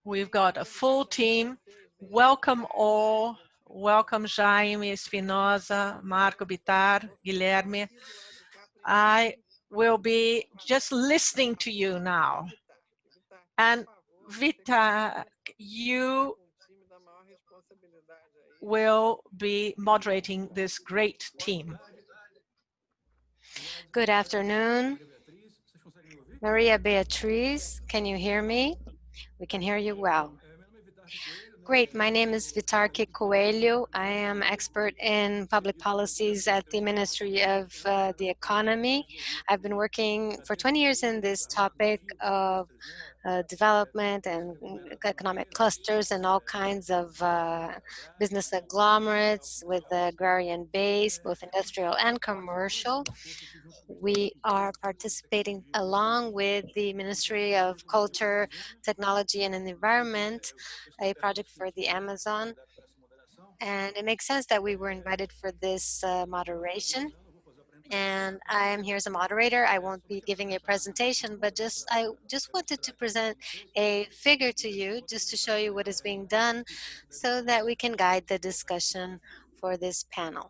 We've got a full team. Welcome all. Welcome Jaime Espinosa, Marco Bitar, Guilherme. I will be just listening to you now. And Vita, you will be moderating this great team. Good afternoon. Maria Beatriz, can you hear me? We can hear you well. Great, my name is Vitarque Coelho. I am expert in public policies at the Ministry of the Economy. I've been working for 20 years in this topic of development and economic clusters and all kinds of business agglomerates with the agrarian base, both industrial and commercial. We are participating along with the Ministry of Culture, Technology and Environment, a project for the Amazon. And it makes sense that we were invited for this moderation. And I am here as a moderator. I won't be giving a presentation, but I just wanted to present a figure to you just to show you what is being done so that we can guide the discussion for this panel.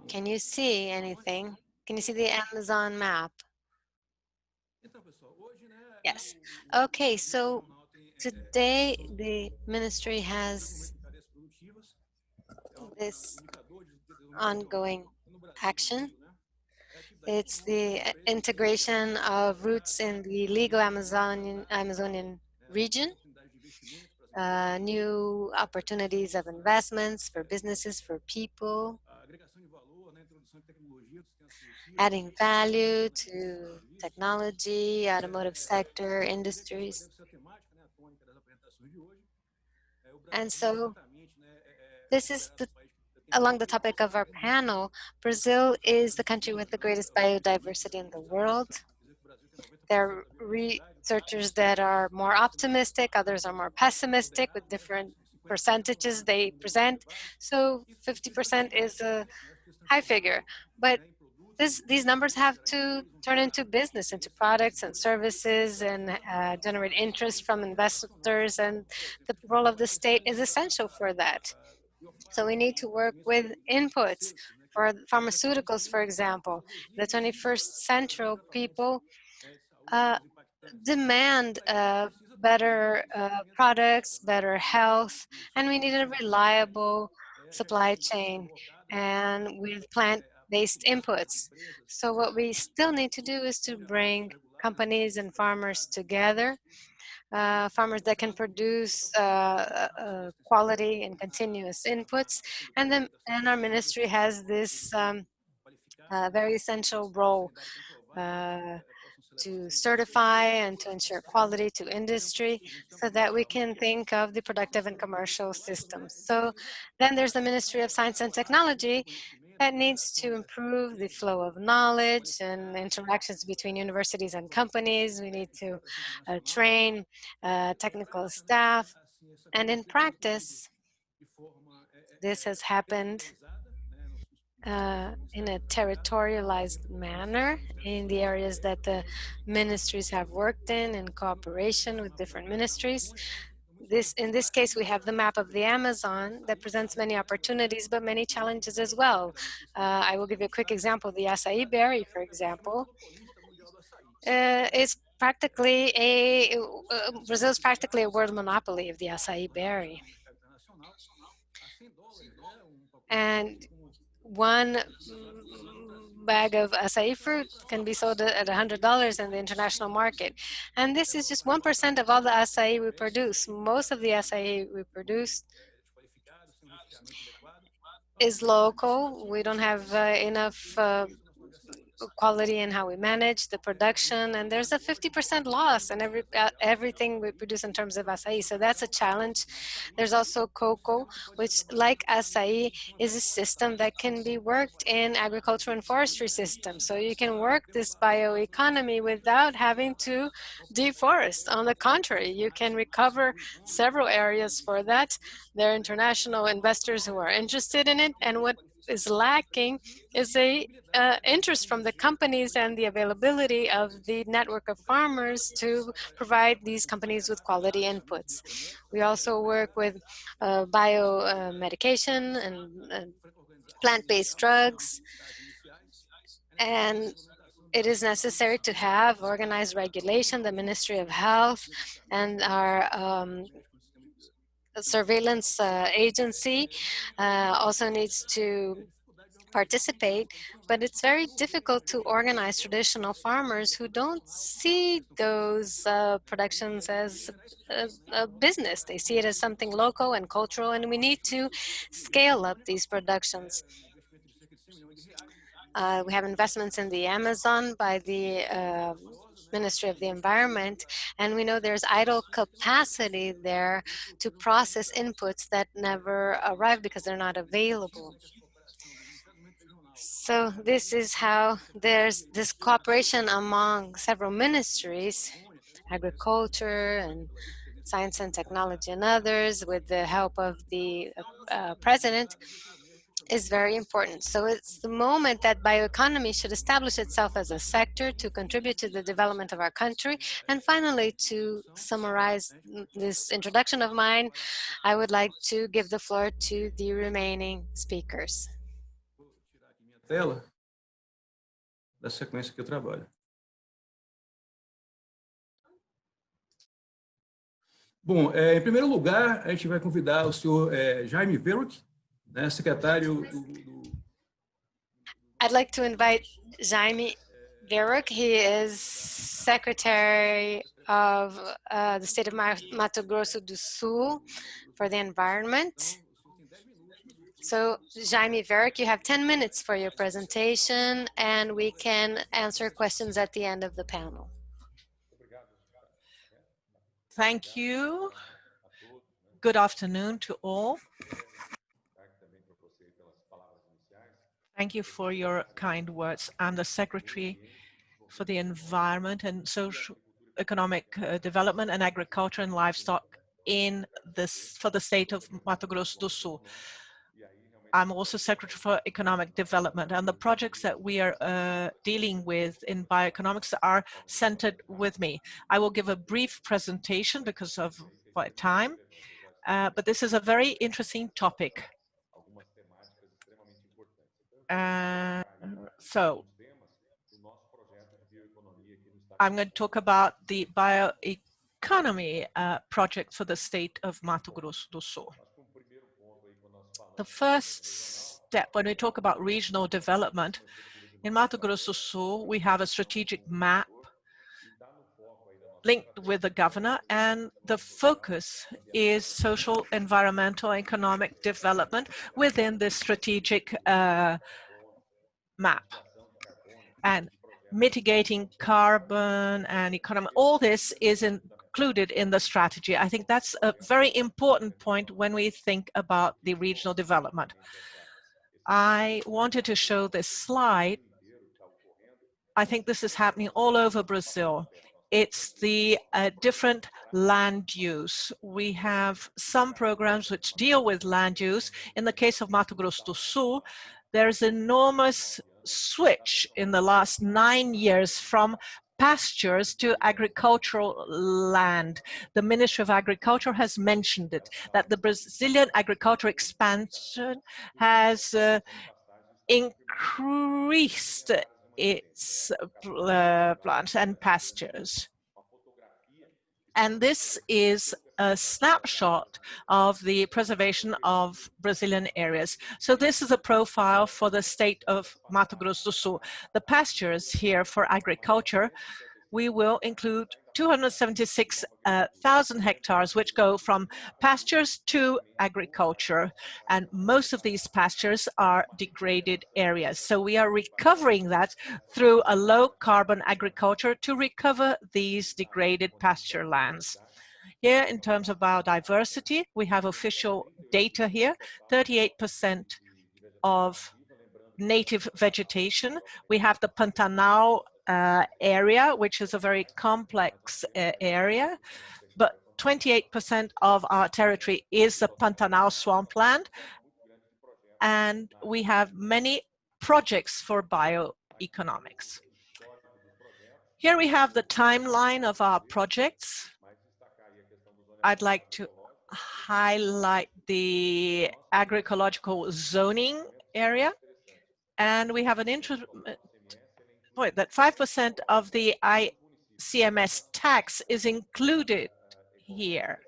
Can you see anything? Can you see the Amazon map? Yes. Okay, so today the ministry has this ongoing action. It's the integration of roots in the legal Amazonian region, new opportunities of investments for businesses, for people, adding value to technology, automotive sector, industries. And so this is along the topic of our panel. Brazil is the country with the greatest biodiversity in the world. There are researchers that are more optimistic, others are more pessimistic with different percentages they present. So 50% is a high figure, but these numbers have to turn into business, into products and services, and generate interest from investors, and the role of the state is essential for that. So we need to work with inputs for pharmaceuticals, for example. The 21st century people demand better products, better health, and we need a reliable supply chain and with plant-based inputs. So what we still need to do is to bring companies and farmers together, farmers that can produce quality and continuous inputs, and our ministry has this very essential role to certify and to ensure quality to industry so that we can think of the productive and commercial systems. So then there's the Ministry of Science and Technology that needs to improve the flow of knowledge and interactions between universities and companies. We need to train technical staff. And in practice, this has happened in a territorialized manner in the areas that the ministries have worked in cooperation with different ministries. In this case, we have the map of the Amazon that presents many opportunities, but many challenges as well. I will give you a quick example. The acai berry, for example, is practically Brazil is practically a world monopoly of the acai berry. And one bag of acai fruit can be sold at $100 in the international market. And this is just 1% of all the acai we produce. Most of the acai we produce is local. We don't have enough quality in how we manage the production, and there's a 50% loss in everything we produce in terms of acai. So that's a challenge. There's also cocoa, which, like acai, is a system that can be worked in agriculture and forestry systems. So you can work this bioeconomy without having to deforest. On the contrary, you can recover several areas for that. There are international investors who are interested in it, and what is lacking is a interest from the companies and the availability of the network of farmers to provide these companies with quality inputs. We also work with biomedication and plant-based drugs, and it is necessary to have organized regulation. The Ministry of Health and our surveillance agency also needs to participate, but it's very difficult to organize traditional farmers who don't see those productions as a business. They see it as something local and cultural, and we need to scale up these productions. We have investments in the Amazon by the Ministry of the Environment, and we know there's idle capacity there to process inputs that never arrive because they're not available. So this is how there's this cooperation among several ministries, agriculture and science and technology and others, with the help of the president, is very important. So it's the moment that bioeconomy should establish itself as a sector to contribute to the development of our country. And finally, to summarize this introduction of mine, I would like to give the floor to the remaining speakers. Tela da sequência que eu trabalho. Bom, em primeiro lugar, a gente vai convidar o senhor Jaime Veruc, né, secretário do... I'd like to invite Jaime Veruc. He is Secretary of the state of Mato Grosso do Sul for the environment. So, Jaime Veruc, you have 10 minutes for your presentation, and we can answer questions at the end of the panel. Thank you. Good afternoon to all. Thank you for your kind words. I'm the Secretary for the Environment and Social Economic Development and Agriculture and Livestock for the state of Mato Grosso do Sul. I'm also Secretary for Economic Development, and the projects that we are dealing with in bioeconomics are centered with me. I will give a brief presentation because of my time, but this is a very interesting topic. So I'm going to talk about the bioeconomy project for the state of Mato Grosso do Sul. The first step when we talk about regional development, in Mato Grosso do Sul, we have a strategic map linked with the governor, and the focus is social, environmental, economic development within this strategic map. And mitigating carbon and economy, all this is included in the strategy. I think that's a very important point when we think about the regional development. I wanted to show this slide. I think this is happening all over Brazil. It's the different land use. We have some programs which deal with land use. In the case of Mato Grosso do Sul, there's enormous switch in the last 9 years from pastures to agricultural land. The Ministry of Agriculture has mentioned it, that the Brazilian agriculture expansion has increased its plants and pastures. And this is a snapshot of the preservation of Brazilian areas. So this is a profile for the state of Mato Grosso do Sul. The pastures here for agriculture, we will include 276,000 hectares, which go from pastures to agriculture. And most of these pastures are degraded areas. So we are recovering that through a low carbon agriculture to recover these degraded pasture lands. Here, in terms of biodiversity, we have official data here, 38% of native vegetation. We have the Pantanal area, which is a very complex area, but 28% of our territory is the Pantanal swampland. and we have many projects for bioeconomics. Here we have the timeline of our projects. I'd like to highlight the agroecological zoning area, and we have an interesting point that 5% of the ICMS tax is included here.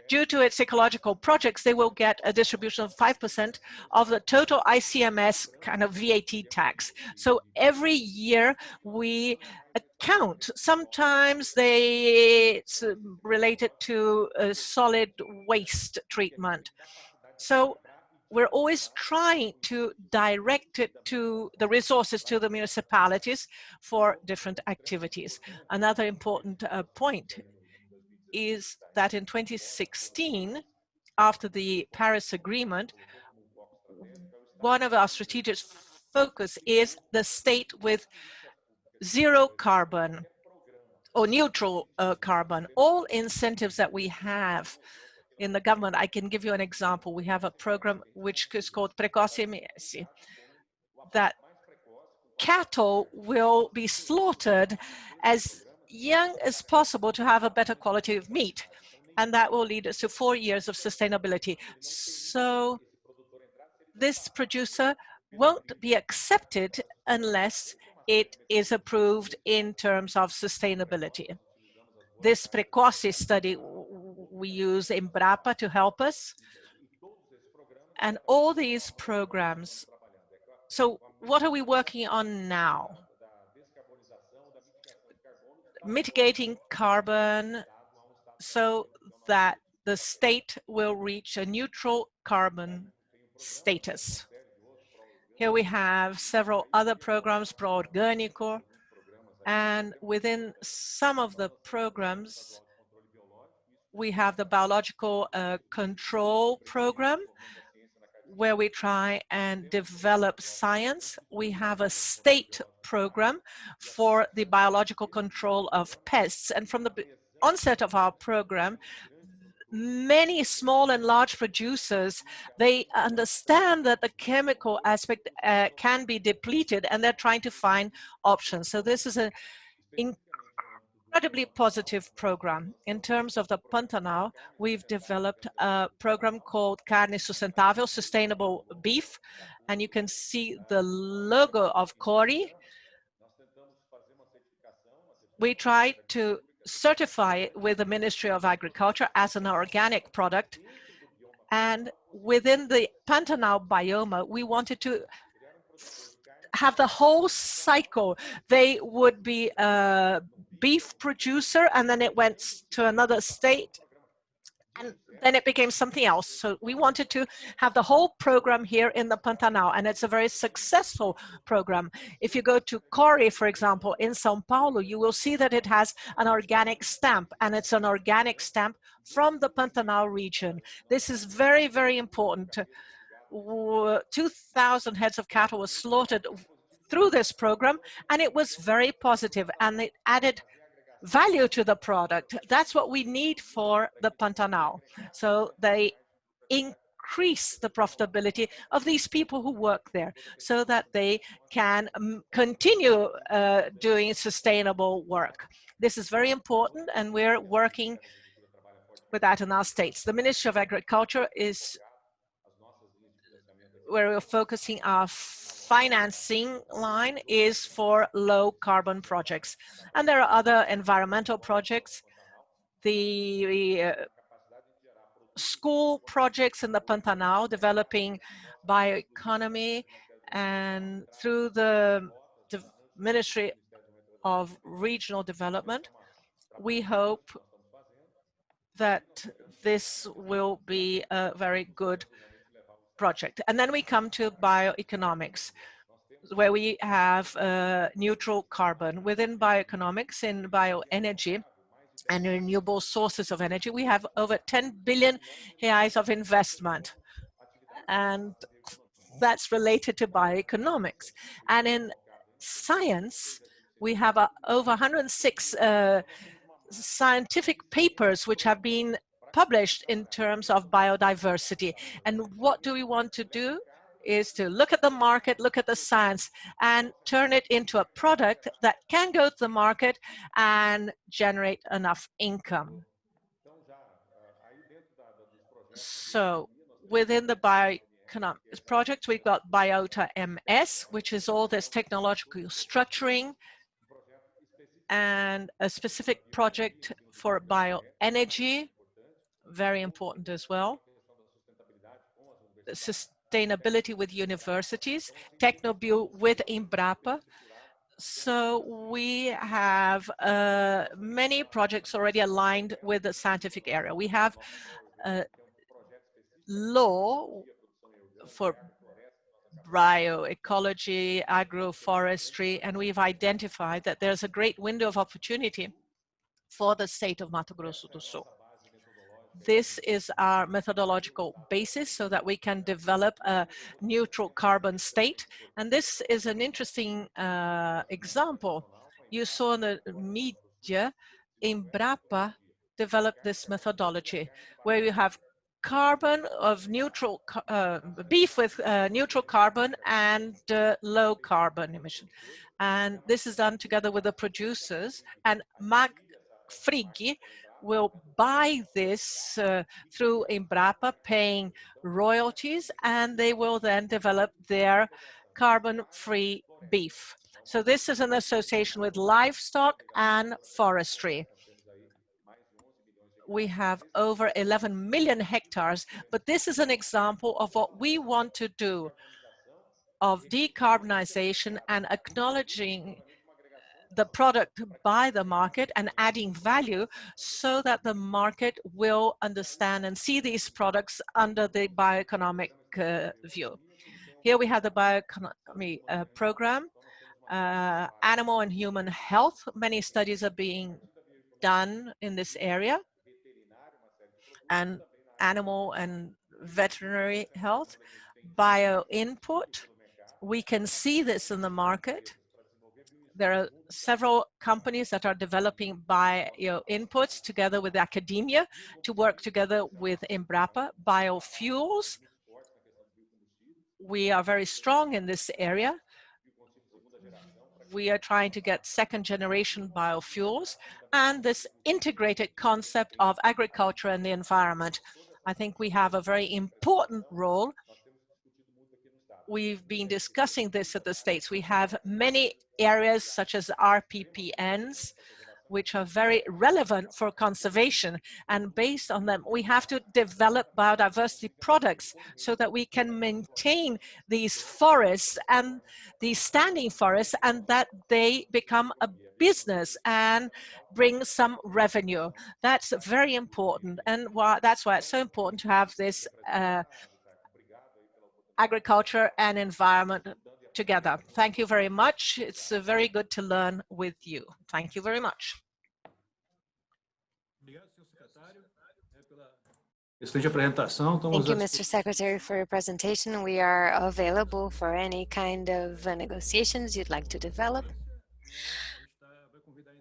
Due to its ecological projects, they will get a distribution of 5% of the total ICMS kind of VAT tax. So every year we account. Sometimes it's related to solid waste treatment. So we're always trying to direct it to the resources to the municipalities for different activities. Another important point is that in 2016, after the Paris Agreement, one of our strategic focus is the state with zero carbon or neutral carbon. All incentives that we have in the government, I can give you an example. We have a program which is called AMBIENTAIS, that cattle will be slaughtered as young as possible to have a better quality of meat. And that will lead us to 4 years of sustainability. So this producer won't be accepted unless it is approved in terms of sustainability. This Precoce study, we use Embrapa to help us. And all these programs, so what are we working on now? Mitigating carbon so that the state will reach a neutral carbon status. Here we have several other programs, Pro Orgânico, and within some of the programs, we have the biological control program, where we try and develop science. We have a state program for the biological control of pests. And from the onset of our program, many small and large producers, they understand that the chemical aspect can be depleted, and they're trying to find options. So this is an incredibly positive program. In terms of the Pantanal, we've developed a program called Carne Sustentável, Sustainable Beef, and you can see the logo of Cori. We tried to certify it with the Ministry of Agriculture as an organic product, and within the Pantanal biome, we wanted to have the whole cycle. They would be a beef producer, and then it went to another state, and then it became something else. So we wanted to have the whole program here in the Pantanal, and it's a very successful program. If you go to Cori, for example, in São Paulo, you will see that it has an organic stamp, and it's an organic stamp from the Pantanal region. This is very, very important. 2,000 heads of cattle were slaughtered through this program, and it was very positive, and it added value to the product. That's what we need for the Pantanal. So they increase the profitability of these people who work there so that they can continue doing sustainable work. This is very important, and we're working with that in our states. The Ministry of Agriculture is where we're focusing our financing line is for low carbon projects. And there are other environmental projects, the school projects in the Pantanal, developing bioeconomy, and through the Ministry of Regional Development, we hope that this will be a very good project. And then we come to bioeconomics, where we have neutral carbon. Within bioeconomics, in bioenergy and renewable sources of energy, we have over 10 billion reais of investment. And that's related to bioeconomics. And in science, we have over 106 scientific papers which have been published in terms of biodiversity. And what do we want to do is to look at the market, look at the science, and turn it into a product that can go to the market and generate enough income. So within the bioeconomics project, we've got Biota MS, which is all this technological structuring, and a specific project for bioenergy, very important as well. Sustainability with universities, TecnoBio with Embrapa. So we have many projects already aligned with the scientific area. We have law for bioecology, agroforestry, and we've identified that there's a great window of opportunity for the state of Mato Grosso do Sul. This is our methodological basis so that we can develop a neutral carbon state. And this is an interesting example. You saw in the media, Embrapa developed this methodology where you have carbon of neutral, beef with neutral carbon and low carbon emission. And this is done together with the producers, and Frigg will buy this through Embrapa, paying royalties, and they will then develop their carbon-free beef. So this is an association with livestock and forestry. We have over 11 million hectares, but this is an example of what we want to do of decarbonization and acknowledging the product by the market and adding value so that the market will understand and see these products under the bioeconomic view. Here we have the Bioeconomy program, animal and human health. Many studies are being done in this area, and animal and veterinary health, bio input. We can see this in the market. There are several companies that are developing bio inputs together with academia to work together with Embrapa. Biofuels, we are very strong in this area. We are trying to get second generation biofuels and this integrated concept of agriculture and the environment. I think we have a very important role. We've been discussing this at the States. We have many areas such as RPPNs, which are very relevant for conservation. And based on them, we have to develop biodiversity products so that we can maintain these forests and these standing forests, and that they become a business and bring some revenue. That's very important. And that's why it's so important to have this agriculture and environment together. Thank you very much. It's very good to learn with you. Thank you very much. Thank you, Mr. Secretary, for your presentation. We are available for any kind of negotiations you'd like to develop.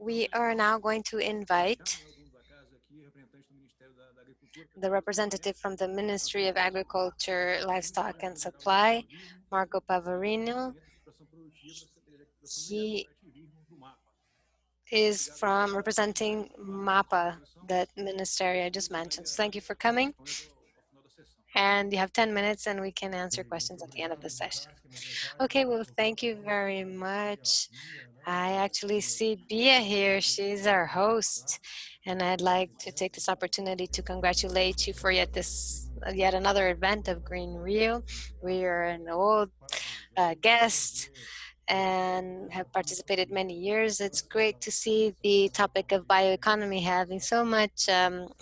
We are now going to invite the representative from the Ministry of Agriculture, Livestock and Supply, Marco Pavarino. He is from representing MAPA, that ministry I just mentioned. So thank you for coming. And you have 10 minutes and we can answer questions at the end of the session. Okay, well, thank you very much. I actually see Bia here. She's our host. And I'd like to take this opportunity to congratulate you for yet another event of Green Rio. We are an old guest and have participated many years. It's great to see the topic of bioeconomy having so much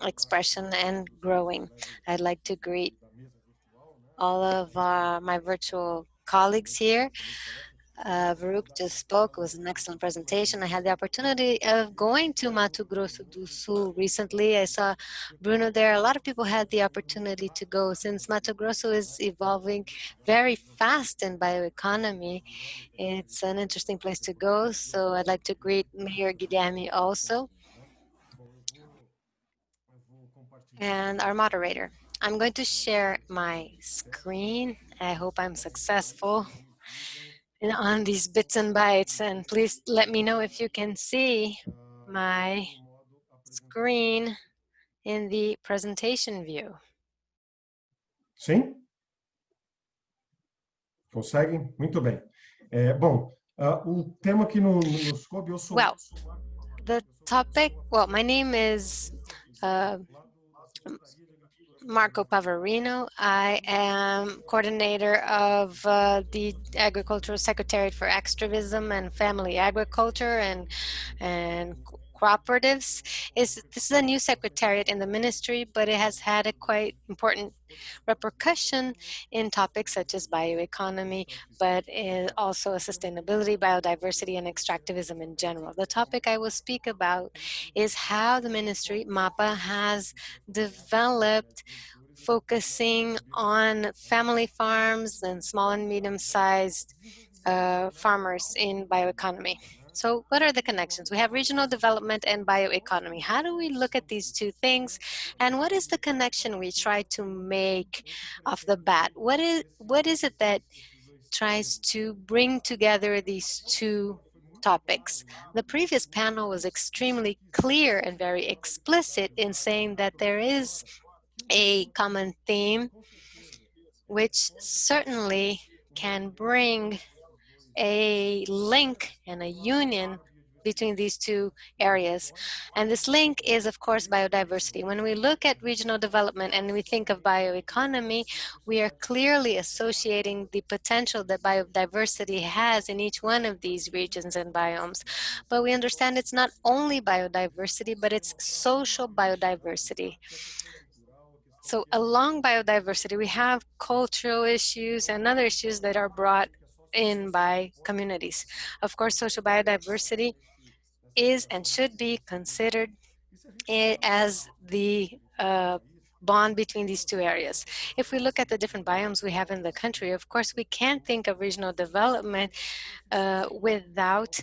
expression and growing. I'd like to greet all of my virtual colleagues here. Varuk just spoke. It was an excellent presentation. I had the opportunity of going to Mato Grosso do Sul recently. I saw Bruno there. A lot of people had the opportunity to go since Mato Grosso is evolving very fast in bioeconomy. It's an interesting place to go. So I'd like to greet Mayor Guilherme also and our moderator. I'm going to share my screen I hope I'm successful on these bits and bytes, and please let me know if you can see my screen in the presentation view. Sim? Conseguem? Muito bem. Bom, o tema que nos coube, eu sou... Well, the topic, well, my name is Marco Pavarino. I am coordinator of the Agricultural Secretariat for Extractivism and Family Agriculture and Cooperatives. This is a new secretariat in the ministry, but it has had a quite important repercussion in topics such as bioeconomy, but also sustainability, biodiversity, and extractivism in general. The topic I will speak about is how the ministry, MAPA, has developed focusing on family farms and small and medium-sized farmers in bioeconomy. So what are the connections? We have regional development and bioeconomy. How do we look at these two things? And what is the connection we try to make off the bat? What is it that tries to bring together these two topics? The previous panel was extremely clear and very explicit in saying that there is a common theme which certainly can bring a link and a union between these two areas. And this link is, of course, biodiversity. When we look at regional development and we think of bioeconomy, we are clearly associating the potential that biodiversity has in each one of these regions and biomes. But we understand it's not only biodiversity, but it's social biodiversity. So along biodiversity, we have cultural issues and other issues that are brought in by communities. Of course, social biodiversity is and should be considered as the bond between these two areas. If we look at the different biomes we have in the country, of course, we can't think of regional development without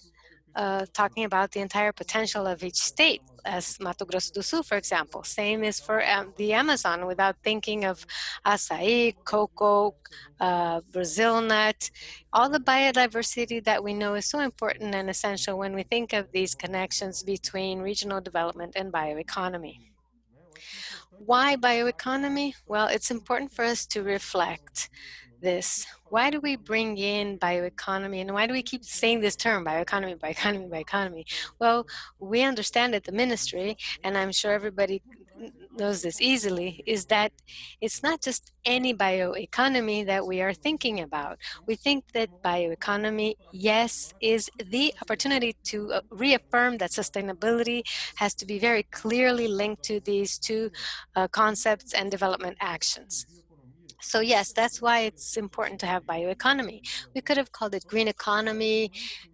talking about the entire potential of each state, as Mato Grosso do Sul, for example. Same is for the Amazon, without thinking of açaí, cocoa, Brazil nut. All the biodiversity that we know is so important and essential when we think of these connections between regional development and bioeconomy. Why bioeconomy? Well, it's important for us to reflect this. Why do we bring in bioeconomy, and why do we keep saying this term, bioeconomy, bioeconomy, bioeconomy? Well, we understand at the ministry, and I'm sure everybody knows this easily, is that it's not just any bioeconomy that we are thinking about. We think that bioeconomy, yes, is the opportunity to reaffirm that sustainability has to be very clearly linked to these two concepts and development actions. So yes, that's why it's important to have bioeconomy. We could have called it green economy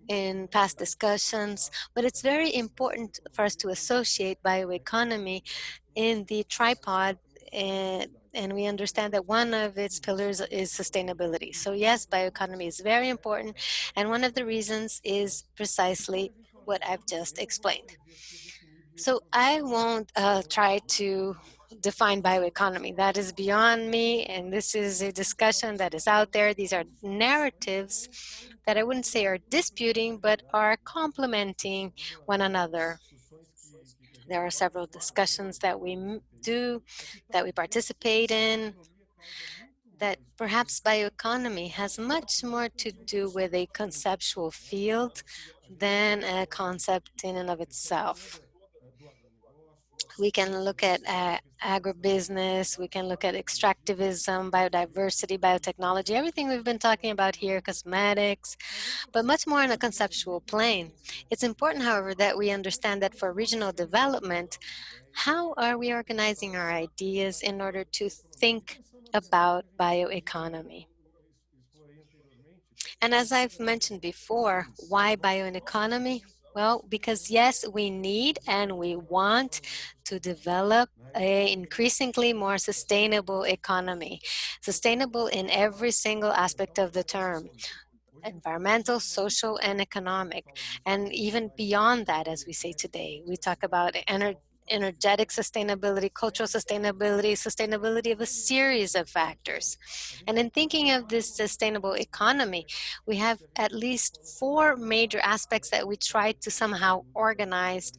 in past discussions, but it's very important for us to associate bioeconomy in the tripod, and we understand that one of its pillars is sustainability. So yes, bioeconomy is very important, and one of the reasons is precisely what I've just explained. So I won't try to define bioeconomy. That is beyond me, and this is a discussion that is out there. These are narratives that I wouldn't say are disputing, but are complementing one another. There are several discussions that we do, that we participate in, that perhaps bioeconomy has much more to do with a conceptual field than a concept in and of itself. We can look at agribusiness, we can look at extractivism, biodiversity, biotechnology, everything we've been talking about here, cosmetics, but much more on a conceptual plane. It's important, however, that we understand that for regional development, how are we organizing our ideas in order to think about bioeconomy? And as I've mentioned before, why bioeconomy? Well, because yes, we need and we want to develop an increasingly more sustainable economy. Sustainable in every single aspect of the term. Environmental, social, and economic. And even beyond that, as we say today, we talk about energetic sustainability, cultural sustainability, sustainability of a series of factors. And in thinking of this sustainable economy, we have at least 4 major aspects that we try to somehow organize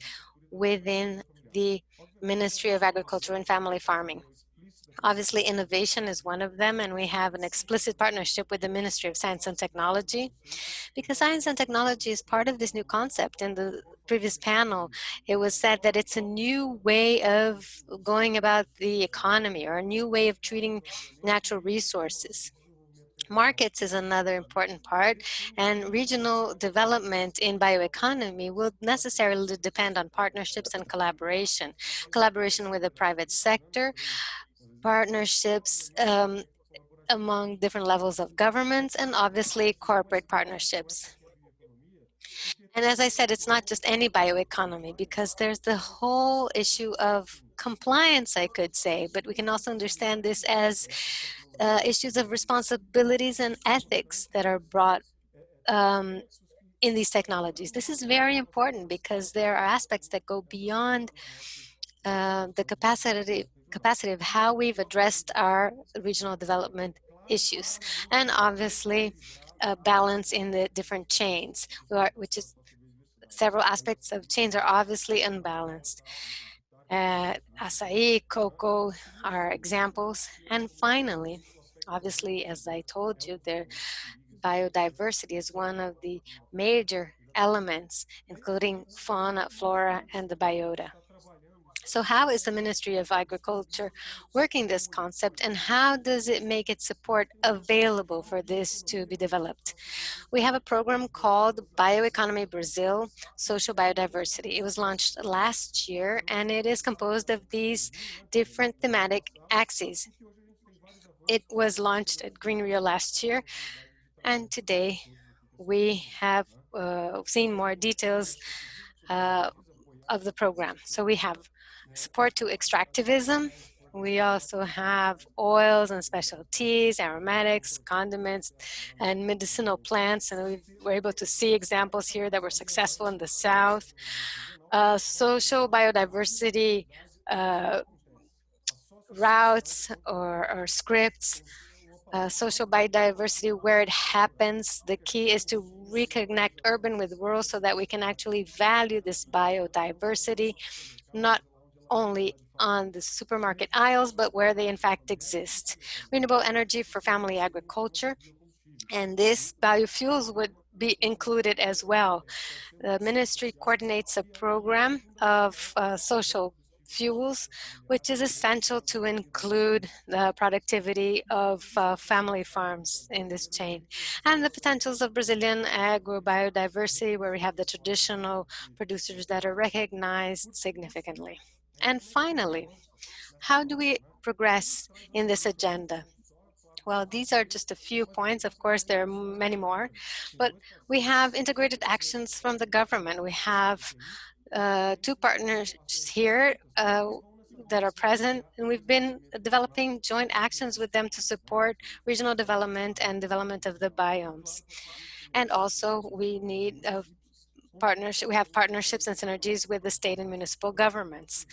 within the Ministry of Agriculture and Family Farming. Obviously, innovation is one of them, and we have an explicit partnership with the Ministry of Science and Technology, because science and technology is part of this new concept. In the previous panel, it was said that it's a new way of going about the economy, or a new way of treating natural resources. Markets is another important part, and regional development in bioeconomy will necessarily depend on partnerships and collaboration. Collaboration with the private sector, partnerships among different levels of governments, and obviously corporate partnerships. And as I said, it's not just any bioeconomy, because there's the whole issue of compliance, I could say, but we can also understand this as issues of responsibilities and ethics that are brought in these technologies. This is very important because there are aspects that go beyond the capacity of how we've addressed our regional development issues, and obviously balance in the different chains, which is several aspects of chains are obviously unbalanced. Açaí, cocoa are examples, and finally, obviously, as I told you, the biodiversity is one of the major elements, including fauna, flora, and the biota. So how is the Ministry of Agriculture working this concept, and how does it make its support available for this to be developed? We have a program called Bioeconomy Brazil, Social Biodiversity. It was launched last year, and it is composed of these different thematic axes. It was launched at Green Rio last year, and today we have seen more details of the program. So we have support to extractivism. We also have oils and specialties, aromatics, condiments, and medicinal plants. And we were able to see examples here that were successful in the South. Social biodiversity routes or scripts. Social biodiversity where it happens. The key is to reconnect urban with rural so that we can actually value this biodiversity, not only on the supermarket aisles, but where they in fact exist. Renewable energy for family agriculture, and this biofuels would be included as well. The ministry coordinates a program of social fuels, which is essential to include the productivity of family farms in this chain. And the potentials of Brazilian agro-biodiversity, where we have the traditional producers that are recognized significantly. And finally, how do we progress in this agenda? Well, these are just a few points. Of course, there are many more, but we have integrated actions from the government. We have 2 partners here that are present, and we've been developing joint actions with them to support regional development and development of the biomes. And also, we need a partnership. We have partnerships and synergies with the state and municipal governments,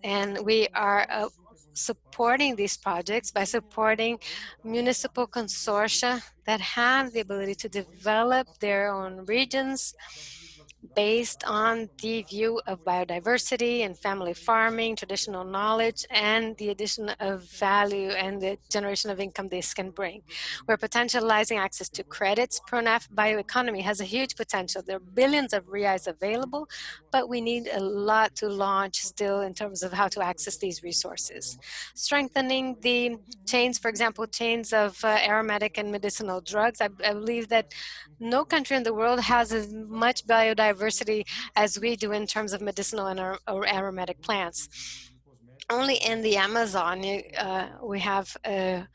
and we are supporting these projects by supporting municipal consortia that have the ability to develop their own regions based on the view of biodiversity and family farming, traditional knowledge, and the addition of value and the generation of income this can bring. We're potentializing access to credits. Pronaf Bioeconomy has a huge potential. There are billions of reais available, but we need a lot to launch still in terms of how to access these resources. Strengthening the chains, for example, chains of aromatic and medicinal drugs. I believe that no country in the world has as much biodiversity as we do in terms of medicinal and or aromatic plants. Only in the Amazon we have a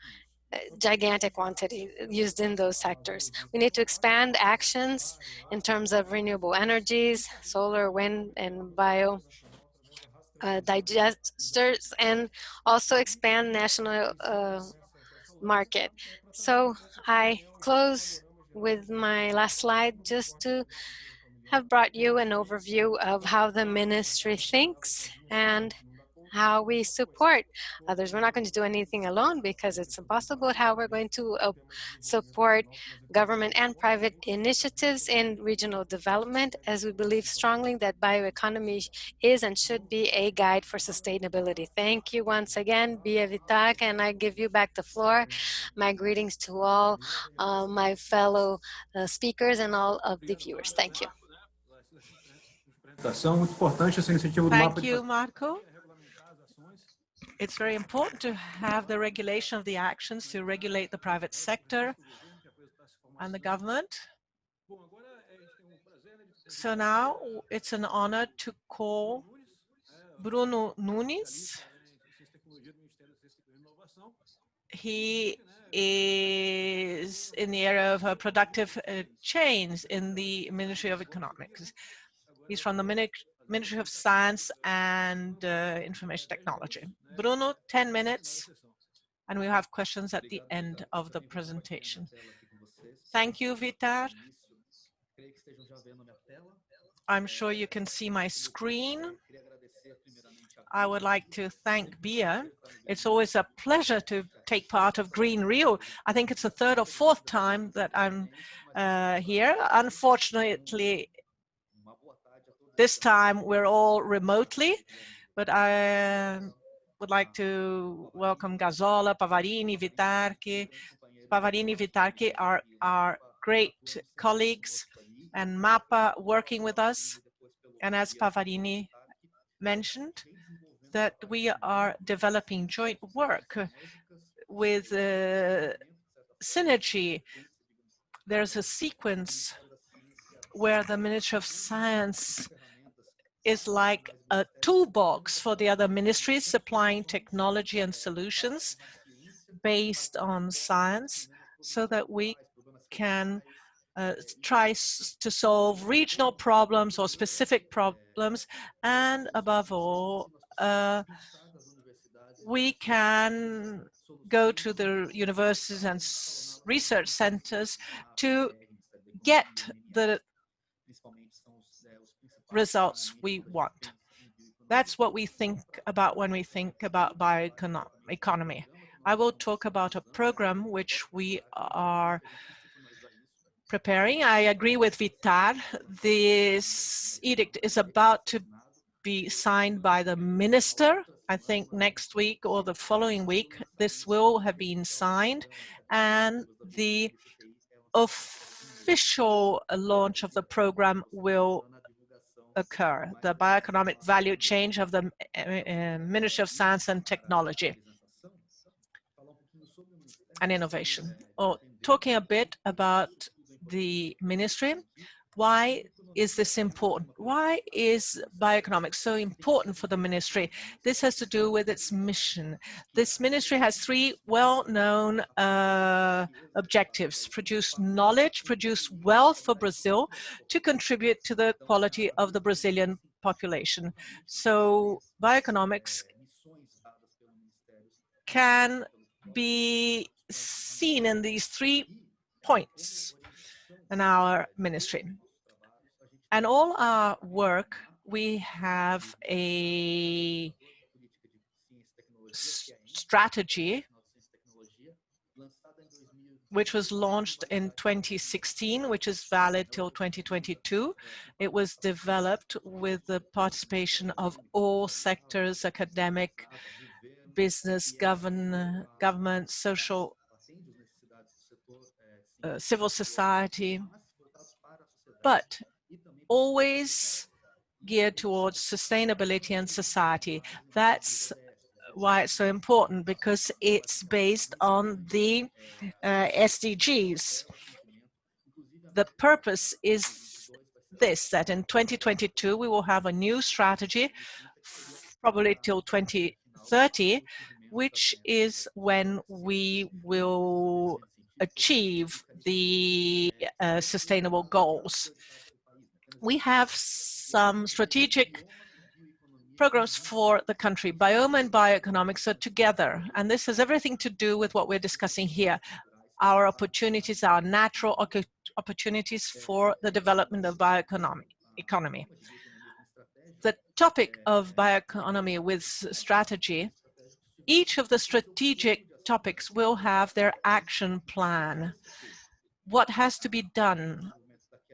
gigantic quantity used in those sectors. We need to expand actions in terms of renewable energies, solar, wind, and bio digesters, and also expand national market. So I close with my last slide just to have brought you an overview of how the ministry thinks and how we support others. We're not going to do anything alone because it's impossible. How we're going to support government and private initiatives in regional development, as we believe strongly that bioeconomy is and should be a guide for sustainability. Thank you once again, Bia Vitak, and I give you back the floor. My greetings to all my fellow speakers and all of the viewers. Thank you. Thank you, Marco. It's very important to have the regulation of the actions to regulate the private sector and the government. So now it's an honor to call Bruno Nunes. He is in the area of productive chains in the Ministry of Economics. He's from the Ministry of Science and Information Technology. Bruno, 10 minutes, and we have questions at the end of the presentation. Thank you, Vitar. I'm sure you can see my screen. I would like to thank Bia. It's always a pleasure to take part of Green Rio. I think it's the third or fourth time that I'm here. Unfortunately, this time we're all remotely, but I would like to welcome Gazzola, Pavarini, Vitarchi. Pavarini, Vitarchi are our great colleagues and MAPA working with us. And as Pavarini mentioned, that we are developing joint work with synergy. There's a sequence where the Ministry of Science is like a toolbox for the other ministries, supplying technology and solutions based on science so that we can try to solve regional problems or specific problems, and above all, we can go to the universities and research centers to get the results we want. That's what we think about when we think about bioeconomy. I will talk about a program which we are preparing. I agree with Vitar. This edict is about to be signed by the minister. I think next week or the following week, this will have been signed, and the official launch of the program will occur. The bioeconomic value change of the Ministry of Science and Technology and Innovation. Talking a bit about the ministry, why is this important? Why is bioeconomics so important for the ministry? This has to do with its mission. This ministry has three well-known objectives: produce knowledge, produce wealth for Brazil, to contribute to the quality of the Brazilian population. So bioeconomics can be seen in these 3 points in our ministry. And all our work, we have a strategy which was launched in 2016, which is valid till 2022. It was developed with the participation of all sectors: academic, business, government, social, civil society, but always geared towards sustainability and society. That's why it's so important, because it's based on the SDGs. The purpose is this, that in 2022 we will have a new strategy, probably till 2030, which is when we will achieve the sustainable goals. We have some strategic programs for the country. Biome and bioeconomics are together, and this has everything to do with what we're discussing here. Our opportunities, our natural opportunities for the development of bioeconomy. bioeconomy. The topic of bioeconomy with strategy, each of the strategic topics will have their action plan. What has to be done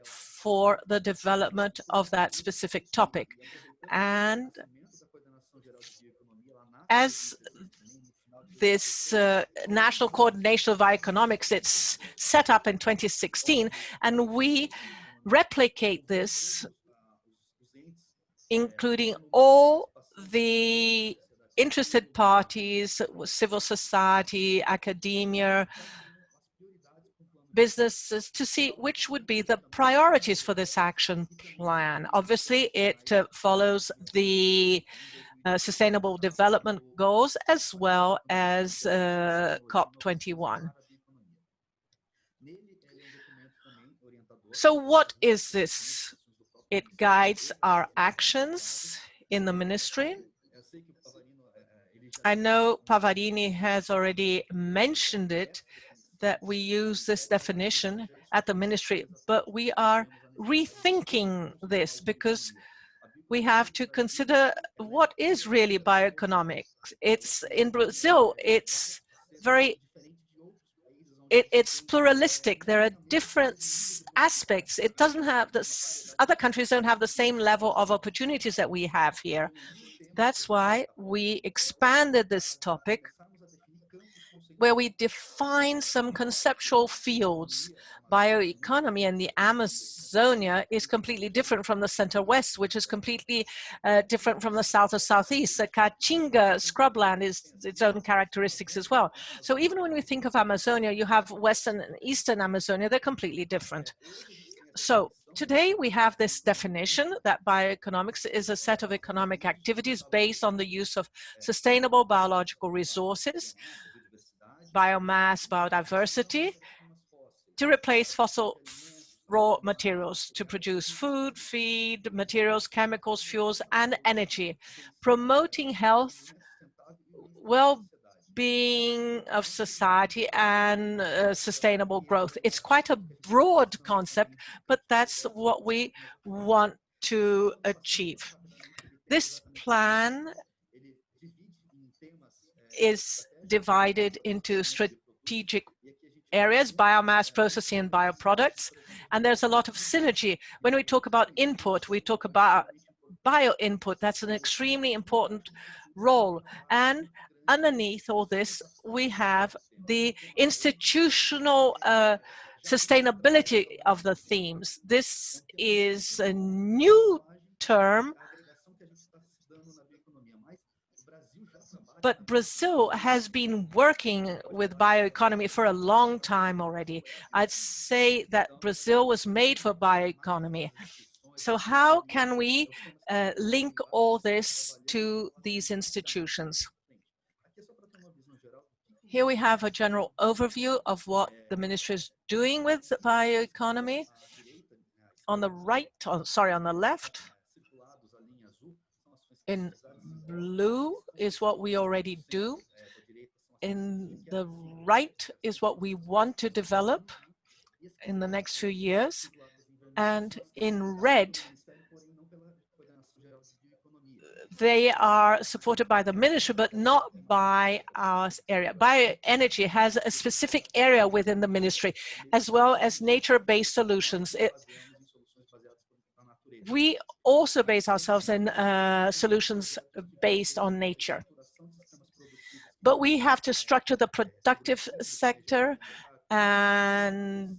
for the development of that specific topic. And as this National Coordination of Bioeconomics, it's set up in 2016, and we replicate this, including all the interested parties, civil society, academia, businesses, to see which would be the priorities for this action plan. Obviously, it follows the Sustainable Development Goals as well as COP21. So what is this? It guides our actions in the ministry. I know Pavarini has already mentioned it, that we use this definition at the ministry, but we are rethinking this because we have to consider what is really bioeconomics. It's in Brazil, it's it's pluralistic. There are different aspects. It doesn't have this, other countries don't have the same level of opportunities that we have here. That's why we expanded this topic, where we define some conceptual fields. Bioeconomy in the Amazonia is completely different from the Center-West, which is completely different from the South or Southeast. The Caatinga scrubland is its own characteristics as well. So even when we think of Amazonia, you have Western and Eastern Amazonia, they're completely different. So today we have this definition that bioeconomics is a set of economic activities based on the use of sustainable biological resources, biomass, biodiversity, to replace fossil raw materials to produce food, feed, materials, chemicals, fuels, and energy, promoting health, well-being of society, and sustainable growth. It's quite a broad concept, but that's what we want to achieve. This plan is divided into strategic areas, biomass processing and bioproducts, and there's a lot of synergy. When we talk about input, we talk about bio input. That's an extremely important role. And underneath all this, we have the institutional sustainability of the themes. This is a new term, but Brazil has been working with bioeconomy for a long time already. I'd say that Brazil was made for bioeconomy. So how can we link all this to these institutions? Here we have a general overview of what the ministry is doing with bioeconomy. On the right, on the left, in blue is what we already do. In the right is what we want to develop in the next few years. And in red, they are supported by the ministry, but not by our area. Bioenergy has a specific area within the ministry, as well as nature-based solutions. We also base ourselves in solutions based on nature. But we have to structure the productive sector, and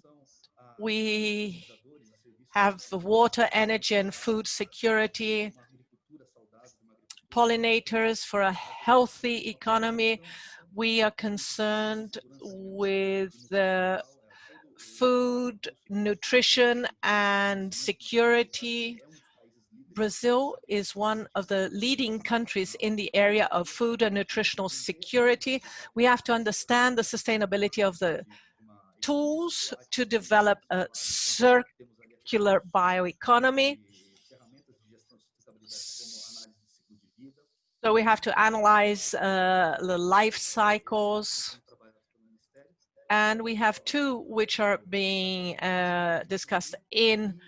we have water, energy, and food security, pollinators for a healthy economy. We are concerned with the food, nutrition, and security. Brazil is one of the leading countries in the area of food and nutritional security. We have to understand the sustainability of the tools to develop a circular bioeconomy. So we have to analyze the life cycles. And we have two which are being discussed in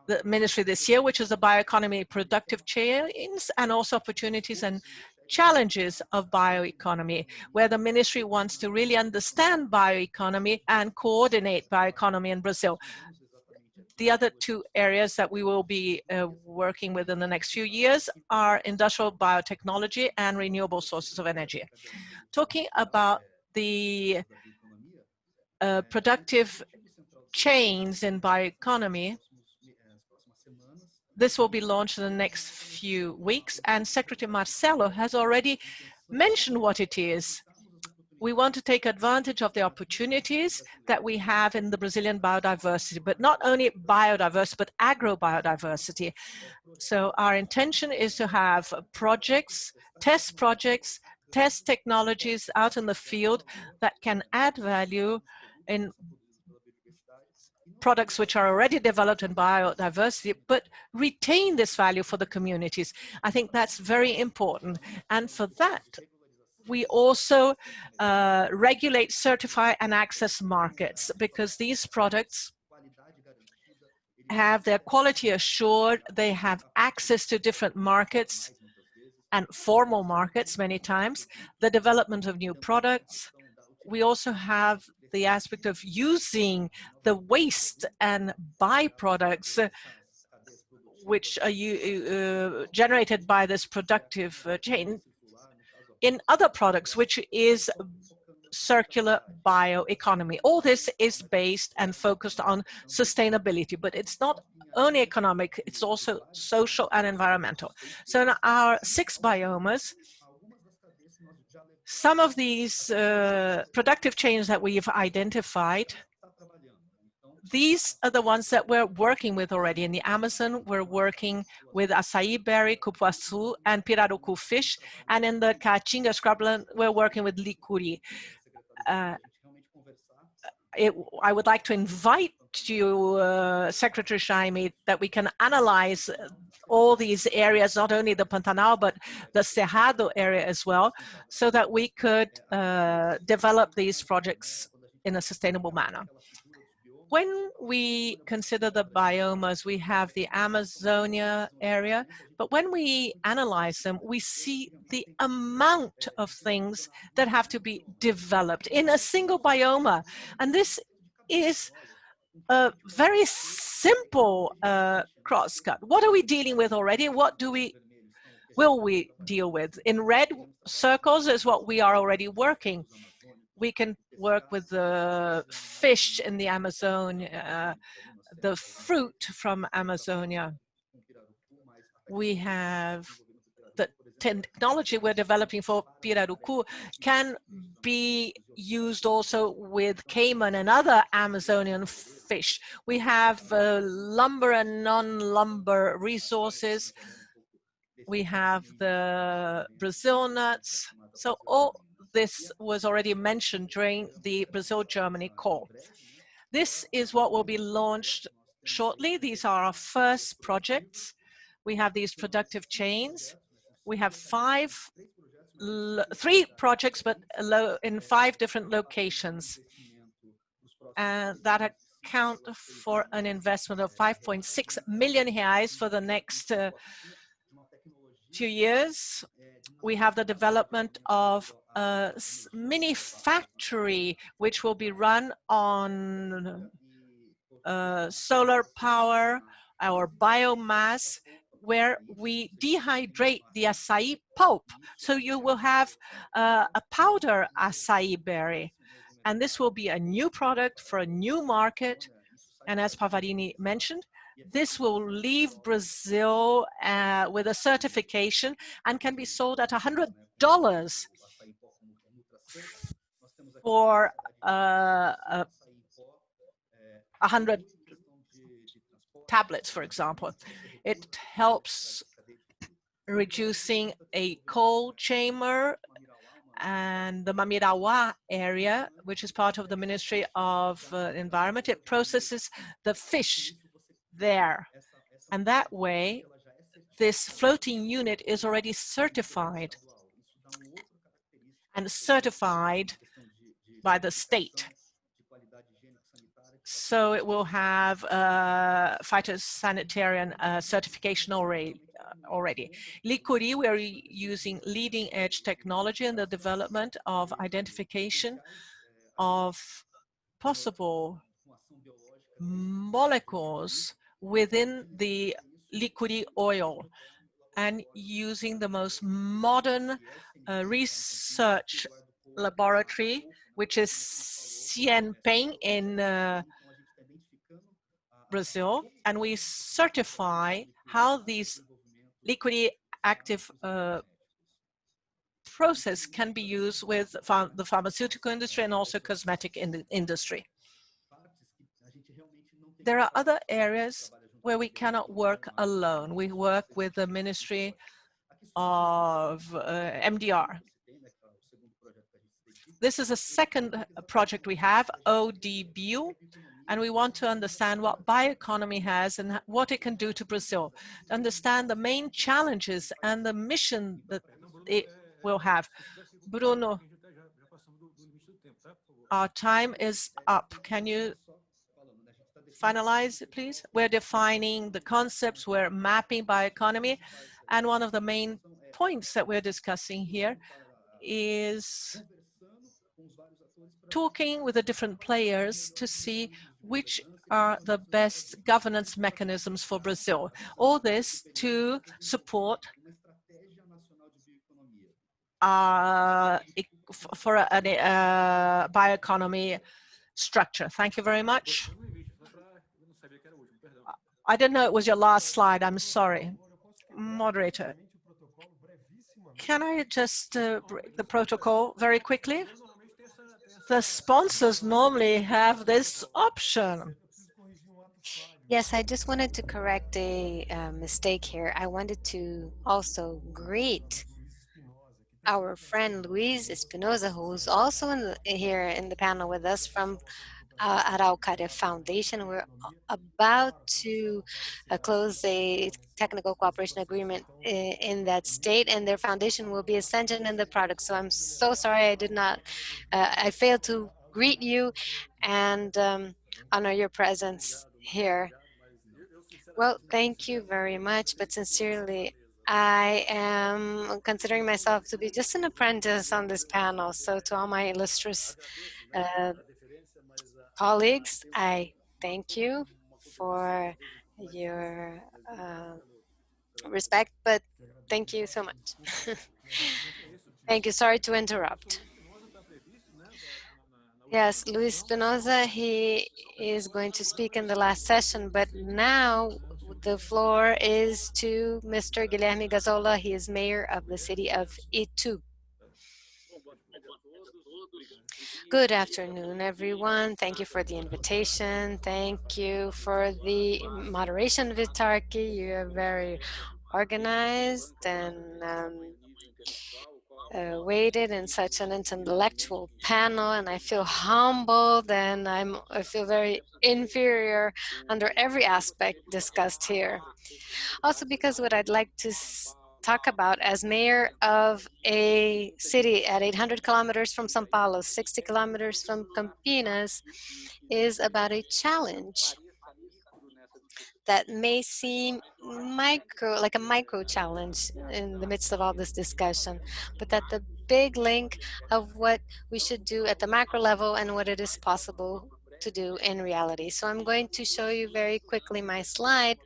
the ministry this year, which is the bioeconomy productive chains, and also opportunities and challenges of bioeconomy, where the ministry wants to really understand bioeconomy and coordinate bioeconomy in Brazil. The other two areas that we will be working with in the next few years are industrial biotechnology and renewable sources of energy. Talking about the productive chains in bioeconomy, this will be launched in the next few weeks, and Secretary Marcelo has already mentioned what it is. We want to take advantage of the opportunities that we have in the Brazilian biodiversity, but not only biodiversity, but agro-biodiversity. So our intention is to have projects, test technologies out in the field that can add value in products which are already developed in biodiversity, but retain this value for the communities. I think that's very important. And for that, we also regulate, certify, and access markets, because these products have their quality assured, they have access to different markets and formal markets many times, the development of new products. We also have the aspect of using the waste and byproducts which are generated by this productive chain in other products, which is circular bioeconomy. All this is based and focused on sustainability, but it's not only economic, it's also social and environmental. So in our 6 biomas, some of these productive chains that we've identified, these are the ones that we're working with already. In the Amazon, we're working with acai berry, cupuaçu, and pirarucu fish. And in the Caatinga scrubland, we're working with licuri. I would like to invite you, Secretary Jaime, that we can analyze all these areas, not only the Pantanal, but the Cerrado area as well, so that we could develop these projects in a sustainable manner. When we consider the biomas, we have the Amazonia area, but when we analyze them, we see the amount of things that have to be developed in a single bioma. And this is a very simple crosscut. What are we dealing with already? What will we deal with? In red circles is what we are already working. We can work with the fish in the Amazon, the fruit from Amazonia. We have the technology we're developing for pirarucu can be used also with caiman and other Amazonian fish. We have lumber and non-lumber resources. We have the Brazil nuts. So all this was already mentioned during the Brazil-Germany call. This is what will be launched shortly. These are our first projects. We have these productive chains. We have 3 projects, but in 5 different locations. And that account for an investment of 5.6 million reais for the next few years. We have the development of a mini factory which will be run on solar power, our biomass, where we dehydrate the acai pulp. So you will have a powder acai berry. And this will be a new product for a new market. And as Pavarini mentioned, this will leave Brazil with a certification and can be sold at $100 for 100 tablets, for example. It helps reducing a cold chamber and the Mamirawa area, which is part of the Ministry of Environment. It processes the fish there. And that way, this floating unit is already certified and certified by the state. So it will have phytosanitarian certification already. Licuri, we are using leading edge technology in the development of identification of possible molecules within the Licuri oil, and using the most modern research laboratory, which is CNPEM in Brazil, and we certify how these liquid active process can be used with the pharmaceutical industry and also cosmetic industry. There are other areas where we cannot work alone. We work with the Ministry of MDR. This is a second project we have, ODBIO, and we want to understand what bioeconomy has and what it can do to Brazil, to understand the main challenges and the mission that it will have. Bruno, our time is up. Can you finalize it, please? We're defining the concepts, we're mapping bioeconomy, and one of the main points that we're discussing here is talking with the different players to see which are the best governance mechanisms for Brazil. All this to support for a bioeconomy structure. Thank you very much. I didn't know it was your last slide. I'm sorry. Moderator, can I just break the protocol very quickly? The sponsors normally have this option. Yes, I just wanted to correct a mistake here. I wanted to also greet our friend Luis Espinosa, who's also here in the panel with us from Araucaria Foundation. We're about to close a technical cooperation agreement in that state, and their foundation will be essential in the product. So I'm so sorry I did not, I failed to greet you and honor your presence here. Well, thank you very much, but sincerely, I am considering myself to be just an apprentice on this panel. So to all my illustrious colleagues, I thank you for your respect, but thank you so much. Thank you. Sorry to interrupt. Yes, Luis Espinosa, he is going to speak in the last session, but now the floor is to Mr. Guilherme Gazzola. He is mayor of the city of Itu. Good afternoon, everyone. Thank you for the invitation. Thank you for the moderation, Vitarki. You are very organized and weighted in such an intellectual panel, and I feel humbled and I feel very inferior under every aspect discussed here. Also because what I'd like to talk about as mayor of a city at 800 kilometers from São Paulo, 60 kilometers from Campinas, is about a challenge that may seem like a micro challenge in the midst of all this discussion, but that the big link of what we should do at the macro level and what it is possible to do in reality. So I'm going to show you very quickly my slide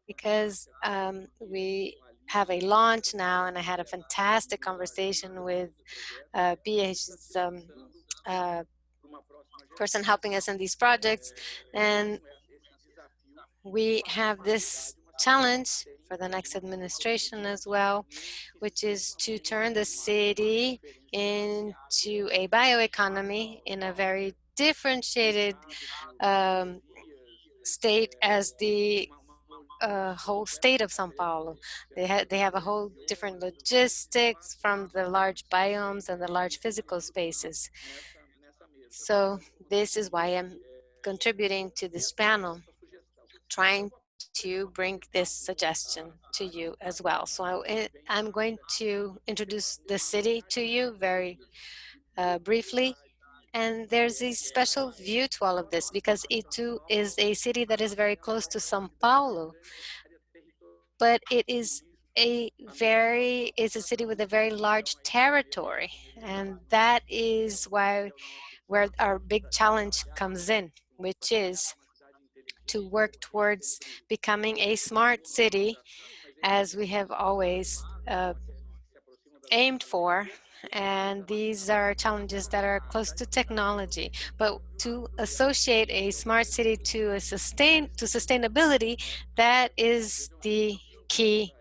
because we have a launch now, and I had a fantastic conversation with BA's person helping us in these projects, and we have this challenge for the next administration as well, which is to turn the city into a bioeconomy in a very differentiated state as the whole state of São Paulo. They have a whole different logistics from the large biomes and the large physical spaces. So this is why I'm contributing to this panel, trying to bring this suggestion to you as well. So I'm going to introduce the city to you very briefly, And there's a special view to all of this because Itu is a city that is very close to São Paulo, but it is it's a city with a very large territory, and that is where our big challenge comes in, which is to work towards becoming a smart city, as we have always aimed for. And these are challenges that are close to technology. But to associate a smart city to sustainability, that is the key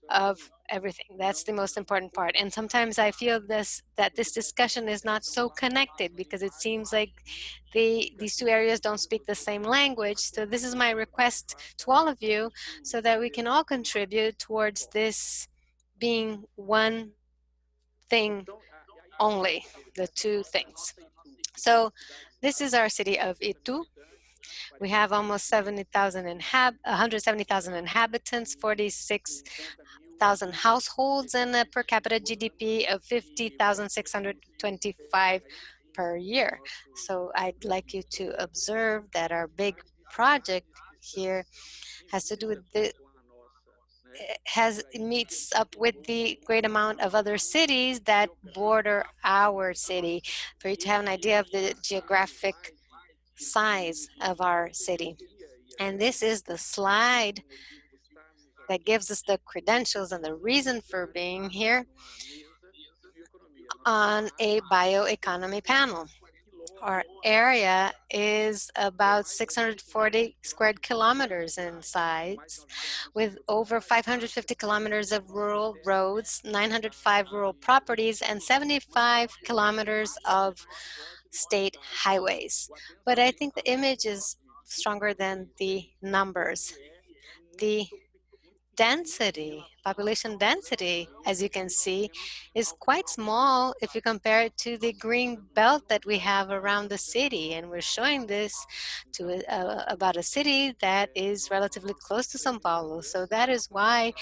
of everything. That's the most important part. And sometimes I feel that this discussion is not so connected because it seems like these two areas don't speak the same language. So this is my request to all of you so that we can all contribute towards this being one thing only, the two things. So this is our city of Itu. We have almost 170,000 inhabitants, 46,000 households, and a per capita GDP of 50,625 per year. So I'd like you to observe that our big project here has to do with meets up with the great amount of other cities that border our city, for you to have an idea of the geographic size of our city. And this is the slide that gives us the credentials and the reason for being here on a bioeconomy panel. Our area is about 640 square kilometers in size, with over 550 kilometers of rural roads, 905 rural properties, and 75 kilometers of state highways. But I think the image is stronger than the numbers. The density, population density, as you can see, is quite small if you compare it to the green belt that we have around the city. And we're showing this to about a city that is relatively close to São Paulo. So that is why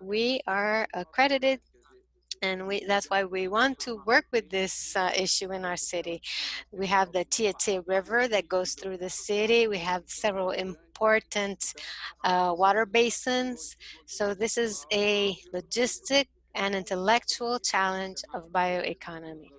we are accredited, and that's why we want to work with this issue in our city. We have the Tietê River that goes through the city. We have several important water basins. So this is a logistic and intellectual challenge of bioeconomy.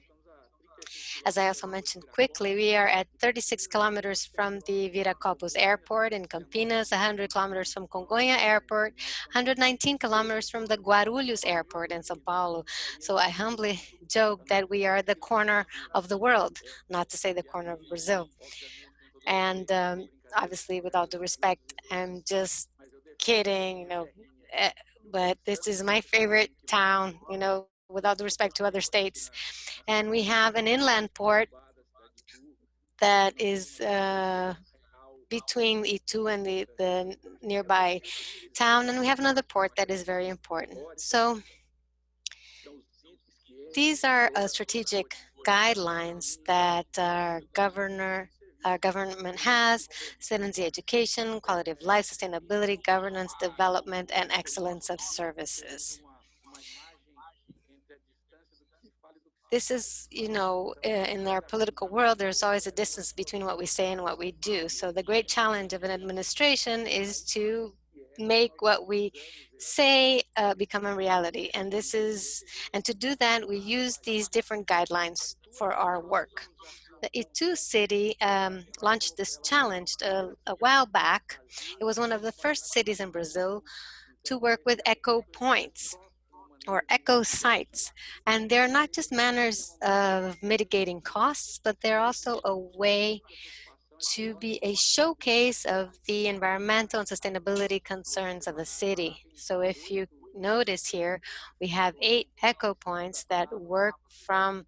As I also mentioned quickly, we are at 36 kilometers from the Viracopos Airport in Campinas, 100 kilometers from Congonha Airport, 119 kilometers from the Guarulhos Airport in Sao Paulo. So I humbly joke that we are the corner of the world, not to say the corner of Brazil. And obviously, with all due respect, I'm just kidding, but this is my favorite town, without due respect to other states. And we have an inland port that is between Itu and the nearby town, and we have another port that is very important. So these are strategic guidelines that our government has: citizenship, education, quality of life, sustainability, governance, development, and excellence of services. This is, in our political world, there's always a distance between what we say and what we do. So the great challenge of an administration is to make what we say become a reality. And to do that, we use these different guidelines for our work. The Itu city launched this challenge a while back. It was one of the first cities in Brazil to work with eco points, or eco sites. And they're not just manners of mitigating costs, but they're also a way to be a showcase of the environmental and sustainability concerns of the city. So if you notice here, we have 8 eco points that work from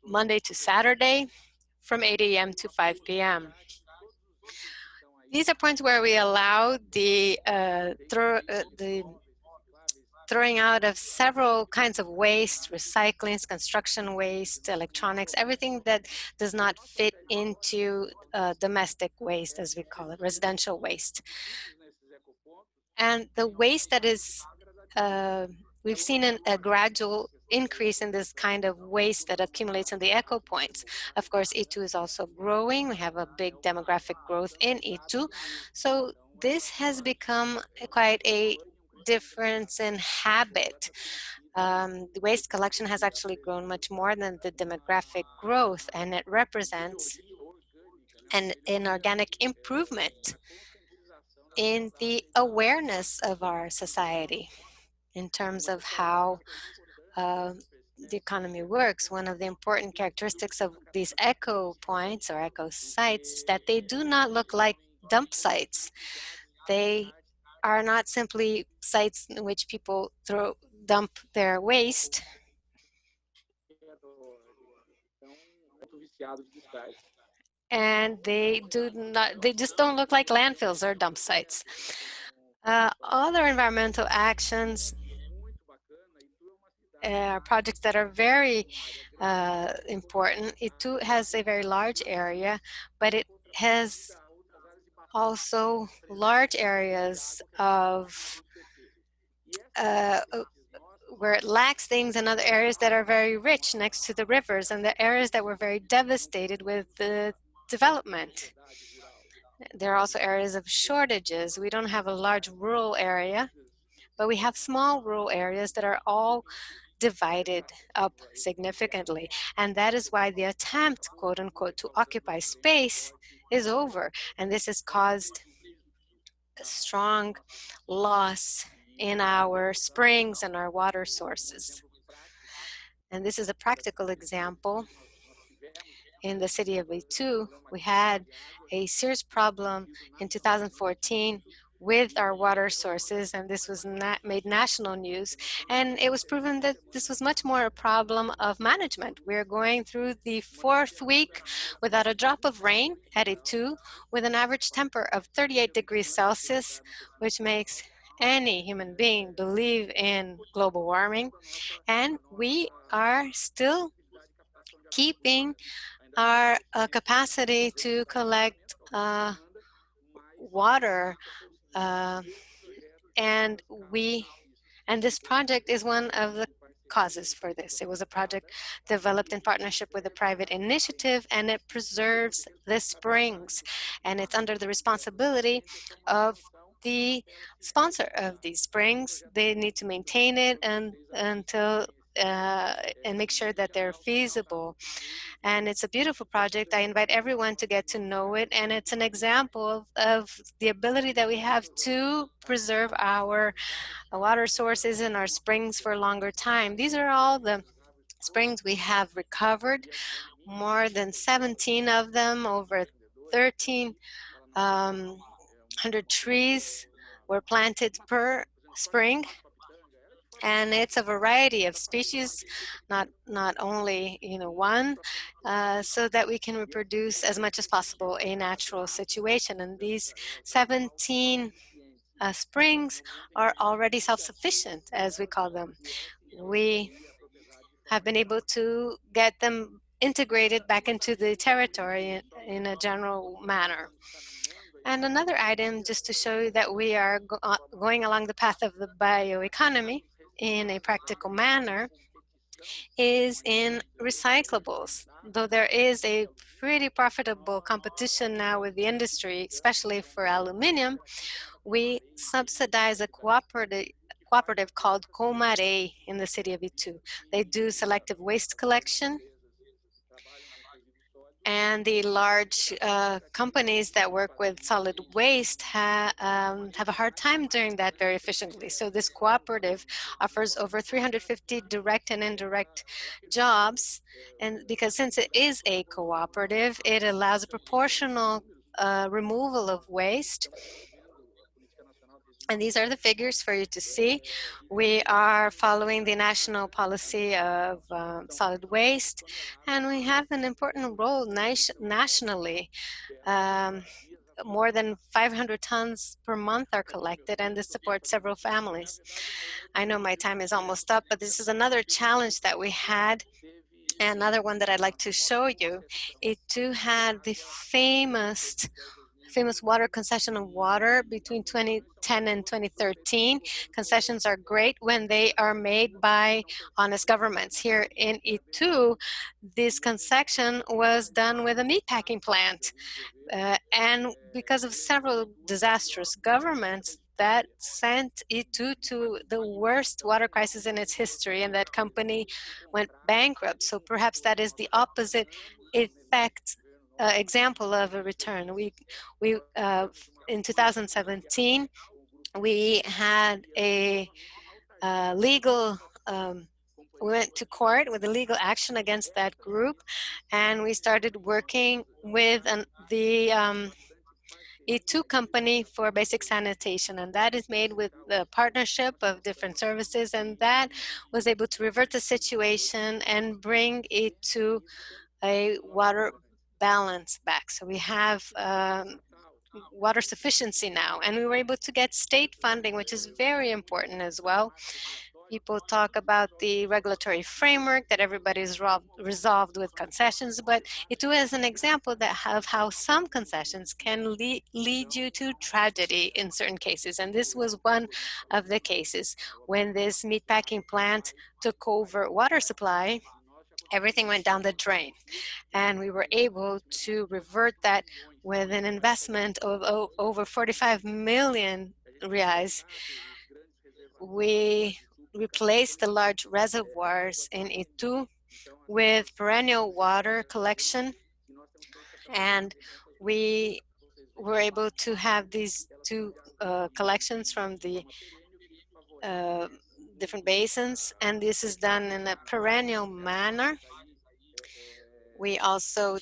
Monday to Saturday from 8 a.m. to 5 p.m. These are points where we allow the throwing out of several kinds of waste, recycling, construction waste, electronics, everything that does not fit into domestic waste, as we call it, residential waste. And the waste that is, we've seen a gradual increase in this kind of waste that accumulates in the echo points. Of course, Itu is also growing. We have a big demographic growth in Itu. So this has become quite a difference in habit. The waste collection has actually grown much more than the demographic growth, and it represents an organic improvement in the awareness of our society in terms of how the economy works. One of the important characteristics of these echo points or echo sites is that they do not look like dump sites. They are not simply sites in which people dump their waste. And they just don't look like landfills or dump sites. Other environmental actions projects that are very important. Itu has a very large area, but it has also large areas of where it lacks things in other areas that are very rich next to the rivers and the areas that were very devastated with the development. There are also areas of shortages. We don't have a large rural area, but we have small rural areas that are all divided up significantly. And that is why the attempt, quote unquote, to occupy space is over. And this has caused a strong loss in our springs and our water sources. And this is a practical example. In the city of Itu, we had a serious problem in 2014 with our water sources, and this was made national news. And it was proven that this was much more a problem of management. We're going through the 4th week without a drop of rain at Itu, with an average temperature of 38 degrees Celsius, which makes any human being believe in global warming. And we are still keeping our capacity to collect water, and this project is one of the causes for this. It was a project developed in partnership with a private initiative, and it preserves the springs, and it's under the responsibility of the sponsor of these springs. They need to maintain it until and make sure that they're feasible. And it's a beautiful project. I invite everyone to get to know it, and it's an example of the ability that we have to preserve our water sources and our springs for a longer time. These are all the springs we have recovered, more than 17 of them, over 1,300 trees were planted per spring. And it's a variety of species, not only one, so that we can reproduce as much as possible a natural situation. And these 17 springs are already self-sufficient, as we call them. We have been able to get them integrated back into the territory in a general manner. And another item, just to show you that we are going along the path of the bioeconomy in a practical manner, is in recyclables. Though there is a pretty profitable competition now with the industry, especially for aluminum, we subsidize a cooperative called Comaré in the city of Itu. They do selective waste collection, and the large companies that work with solid waste have a hard time doing that very efficiently. So this cooperative offers over 350 direct and indirect jobs, and because since it is a cooperative, it allows a proportional removal of waste. And these are the figures for you to see. We are following the national policy of solid waste, and we have an important role nationally. More than 500 tons per month are collected, and this supports several families. I know my time is almost up, but this is another challenge that we had. Another one that I'd like to show you. It too had the famous famous water concession of water between 2010 and 2013. Concessions are great when they are made by honest governments. Here in Itu, this concession was done with a meatpacking plant. And because of several disastrous governments, that sent Itu to the worst water crisis in its history, and that company went bankrupt. So perhaps that is the opposite effect, example of a return. In 2017, we had a legal we went to court with a legal action against that group, and we started working with the E2 company for basic sanitation, and that is made with the partnership of different services, and that was able to revert the situation and bring it to a water balance back. So we have water sufficiency now, and we were able to get state funding, which is very important as well. People talk about the regulatory framework that everybody's resolved with concessions, but Itu is an example of how some concessions can lead you to tragedy in certain cases. And this was one of the cases. When this meatpacking plant took over water supply, everything went down the drain. And we were able to revert that with an investment of over 45 million reais. We replaced the large reservoirs in Itu with perennial water collection, and we were able to have these two collections from the different basins, and this is done in a perennial manner. We also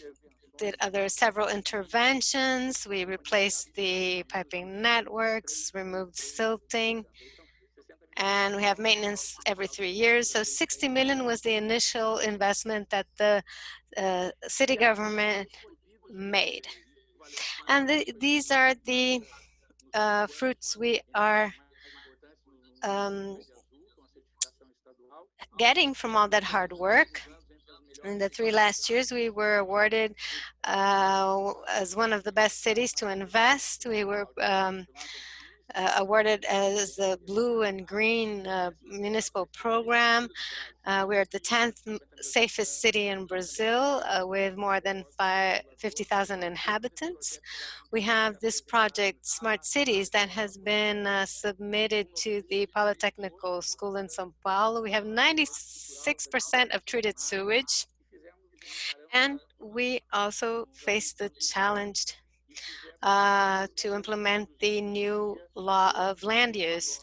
did several interventions. We replaced the piping networks, removed silting, and we have maintenance every 3 years. So 60 million was the initial investment that the city government made. And these are the fruits we are getting from all that hard work. In the 3 last years, we were awarded as one of the best cities to invest. We were awarded as the blue and green municipal program. We're the 10th safest city in Brazil with more than 50,000 inhabitants. We have this project, Smart Cities, that has been submitted to the Polytechnical School in São Paulo. We have 96% of treated sewage. And we also face the challenge to implement the new law of land use.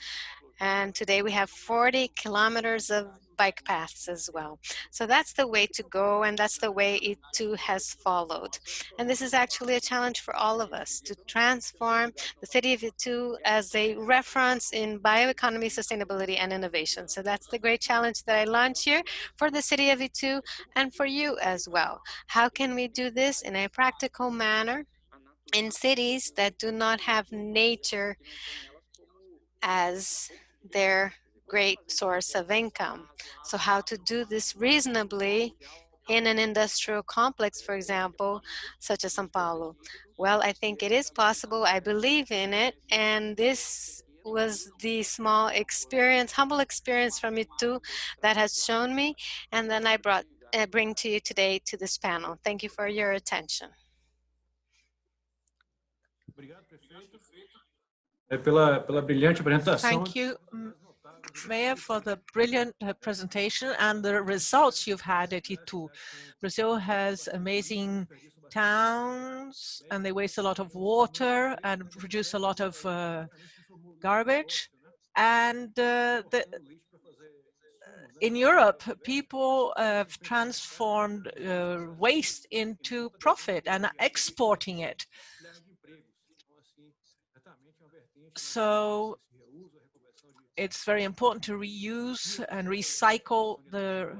And today we have 40 kilometers of bike paths as well. So that's the way to go, and that's the way Itu has followed. And this is actually a challenge for all of us to transform the city of Itu as a reference in bioeconomy, sustainability, and innovation. So that's the great challenge that I launch here for the city of Itu and for you as well. How can we do this in a practical manner in cities that do not have nature as their great source of income? So how to do this reasonably in an industrial complex, for example, such as São Paulo? Well, I think it is possible. I believe in it. And this was the small experience, humble experience from Itu that has shown me. And then I bring to you today to this panel. Thank you for your attention. Thank you, Mayor, for the brilliant presentation and the results you've had at Itu. Brazil has amazing towns, and they waste a lot of water and produce a lot of garbage. And in Europe, people have transformed waste into profit and are exporting it. So it's very important to reuse and recycle the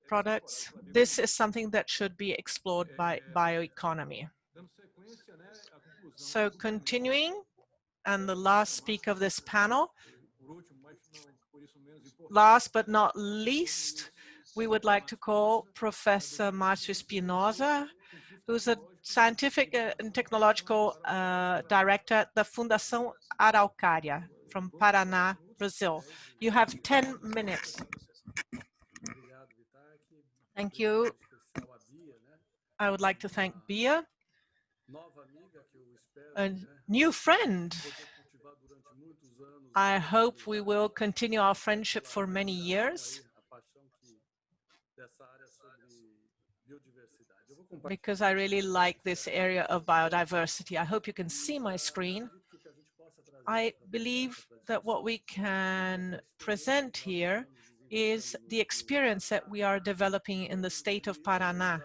products. This is something that should be explored by bioeconomy. So continuing, and the last speaker of this panel, last but not least, we would like to call Professor Márcio Espinosa, who's a scientific and technological director at the Fundação Araucária from Paraná, Brazil. You have 10 minutes. Thank you. I would like to thank Bia, a new friend. I hope we will continue our friendship for many years, because I really like this area of biodiversity. I hope you can see my screen. I believe that what we can present here is the experience that we are developing in the state of Paraná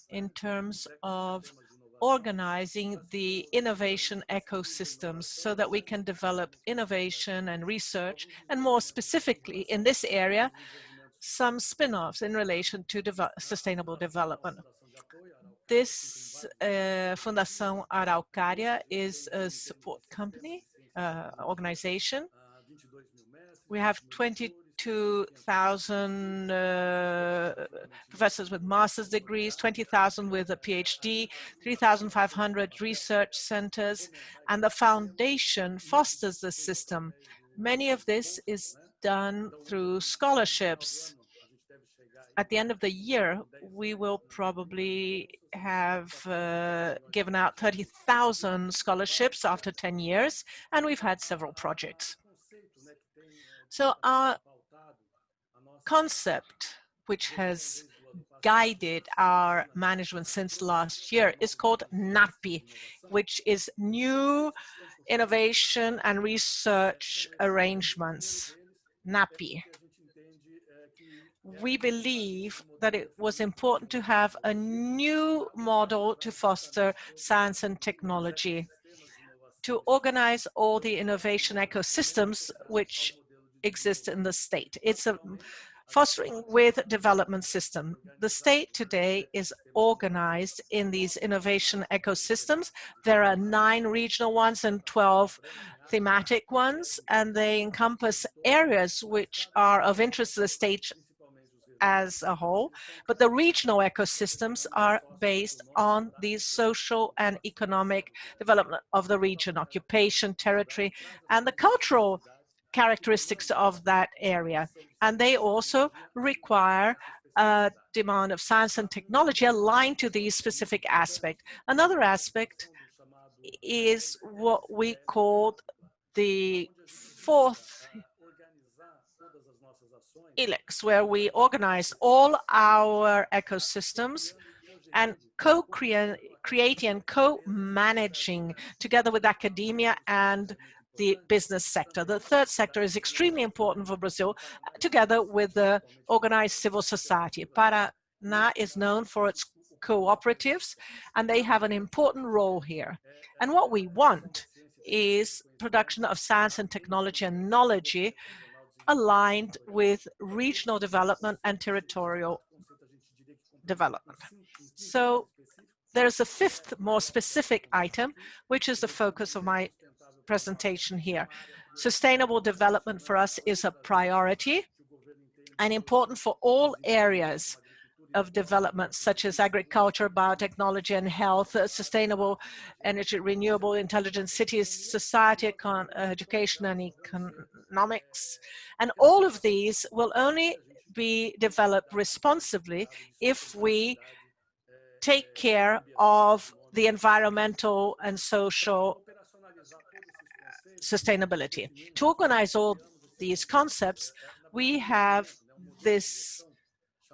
in terms of organizing the innovation ecosystems so that we can develop innovation and research, and more specifically in this area, some spin-offs in relation to sustainable development. This Fundação Araucária is a support company, organization. We have 22,000 professors with master's degrees, 20,000 with a PhD, 3,500 research centers, and the foundation fosters the system. Many of this is done through scholarships. At the end of the year, we will probably have given out 30,000 scholarships after 10 years, and we've had several projects. So our concept, which has guided our management since last year, is called NAPI, which is New Innovation and Research Arrangements, NAPI. We believe that it was important to have a new model to foster science and technology, to organize all the innovation ecosystems which exist in the state. It's a fostering with development system. The state today is organized in these innovation ecosystems. There are 9 regional ones and 12 thematic ones, and they encompass areas which are of interest to the state as a whole, but the regional ecosystems are based on the social and economic development of the region, occupation, territory, and the cultural characteristics of that area. And they also require a demand of science and technology aligned to these specific aspects. Another aspect is what we call the 4th ILEX, where we organize all our ecosystems and co-creating and co-managing together with academia and the business sector. The 3rd sector is extremely important for Brazil, together with the organized civil society. Paraná is known for its cooperatives, and they have an important role here. And what we want is production of science and technology and knowledge aligned with regional development and territorial development. So there's a 5th more specific item, which is the focus of my presentation here. Sustainable development for us is a priority and important for all areas of development, such as agriculture, biotechnology and health, sustainable energy, renewable, intelligent cities, society, education and economics. And all of these will only be developed responsibly if we take care of the environmental and social sustainability. To organize all these concepts, we have this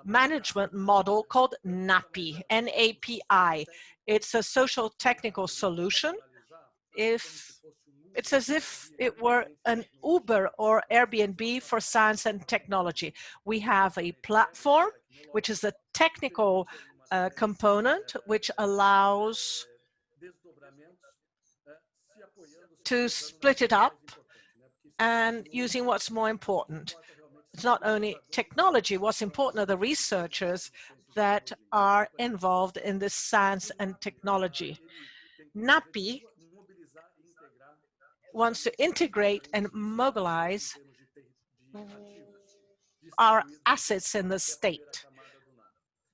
management model called NAPI, N-A-P-I. It's a social technical solution. It's as if it were an Uber or Airbnb for science and technology. We have a platform, which is a technical component, which allows to split it up and using what's more important. It's not only technology, what's important are the researchers that are involved in this science and technology. NAPI wants to integrate and mobilize our assets in the state.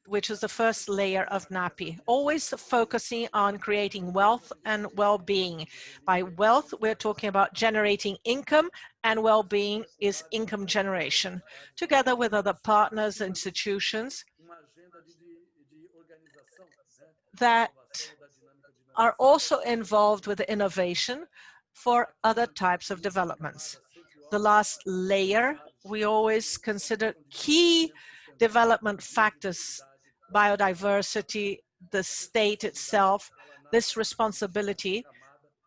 which is the first layer of NAPI, always focusing on creating wealth and well-being. By wealth, we're talking about generating income, and well-being is income generation. Together with other partners, institutions that are also involved with innovation for other types of developments. The last layer, we always consider key development factors: biodiversity, the state itself. This responsibility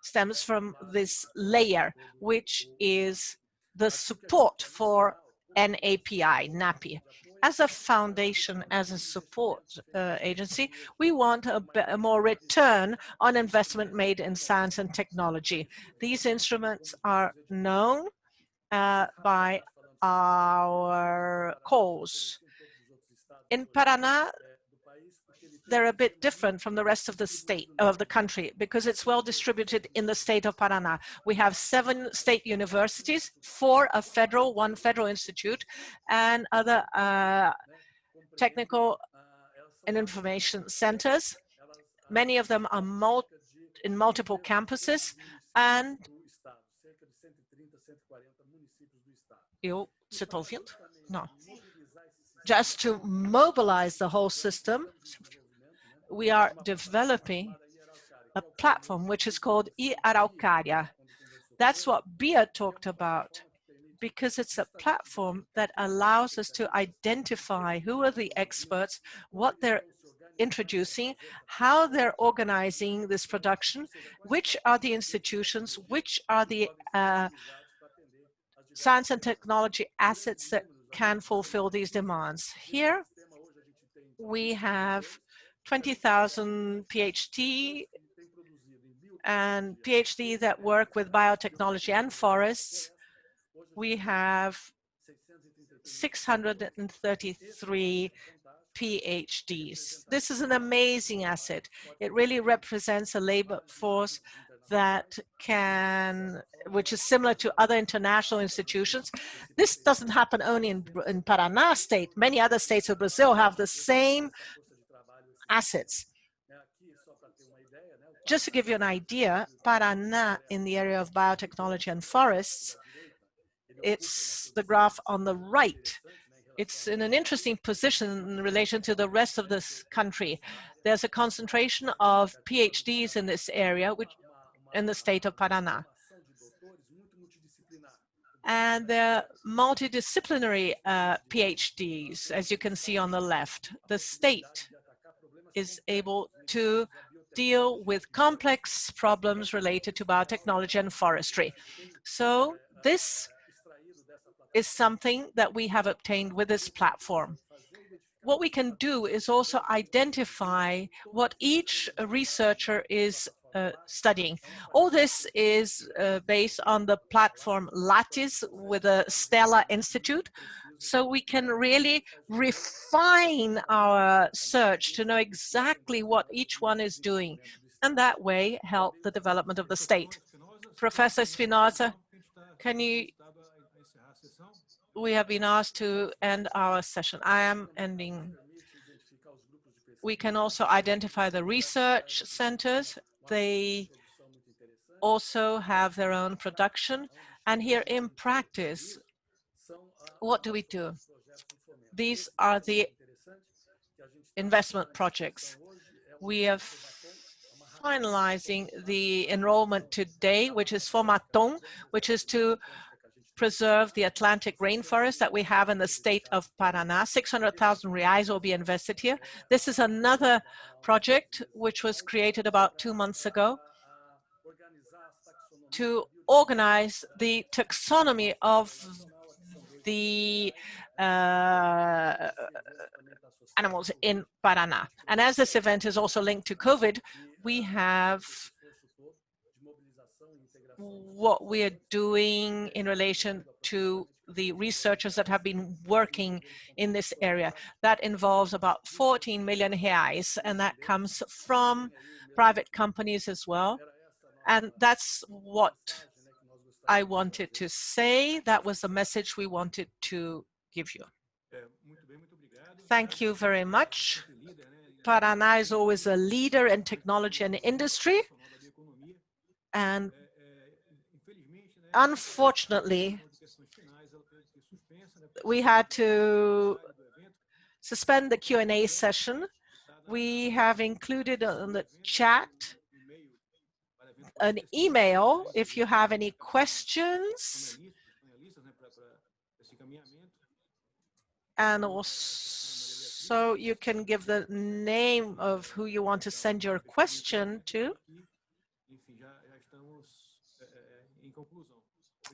stems from this layer, which is the support for NAPI. As a foundation, as a support agency, we want a more return on investment made in science and technology. These instruments are known by our cause. In Paraná, they're a bit different from the rest of the country because it's well distributed in the state of Paraná. We have 7 state universities, 4 are federal, 1 federal institute, and other technical and information centers. Many of them are in multiple campuses, and você está ouvindo? No. Just to mobilize the whole system, we are developing a platform which is called e-Araucária. That's what Bia talked about, because it's a platform that allows us to identify who are the experts, what they're introducing, how they're organizing this production, which are the institutions, which are the science and technology assets that can fulfill these demands. Here we have 20,000 PhD and PhD that work with biotechnology and forests. We have 633 PhDs. This is an amazing asset. It really represents a labor force that which is similar to other international institutions. This doesn't happen only in Paraná state. Many other states of Brazil have the same assets. Just to give you an idea, Paraná in the area of biotechnology and forests, it's the graph on the right. It's in an interesting position in relation to the rest of this country. There's a concentration of PhDs in this area, which in the state of Paraná. And they're multidisciplinary PhDs, as you can see on the left. The state is able to deal with complex problems related to biotechnology and forestry. So this is something that we have obtained with this platform. What we can do is also identify what each researcher is studying. All this is based on the platform Lattice with the Stella Institute. So we can really refine our search to know exactly what each one is doing, and that way help the development of the state. Professor Espinosa, we have been asked to end our session. I am ending. We can also identify the research centers. They also have their own production. And here in practice, what do we do? These are the investment projects. We are finalizing the enrollment today, which is for Mato, which is to preserve the Atlantic rainforest that we have in the state of Paraná. 600,000 reais will be invested here. This is another project which was created about 2 months ago to organize the taxonomy of the animals in Paraná. And as this event is also linked to COVID, we have what we are doing in relation to the researchers that have been working in this area. That involves about 14 million reais, and that comes from private companies as well. And that's what I wanted to say. That was the message we wanted to give you. Thank you very much. Paraná is always a leader in technology and industry. And unfortunately, we had to suspend the Q&A session. We have included on the chat an email if you have any questions. And also you can give the name of who you want to send your question to.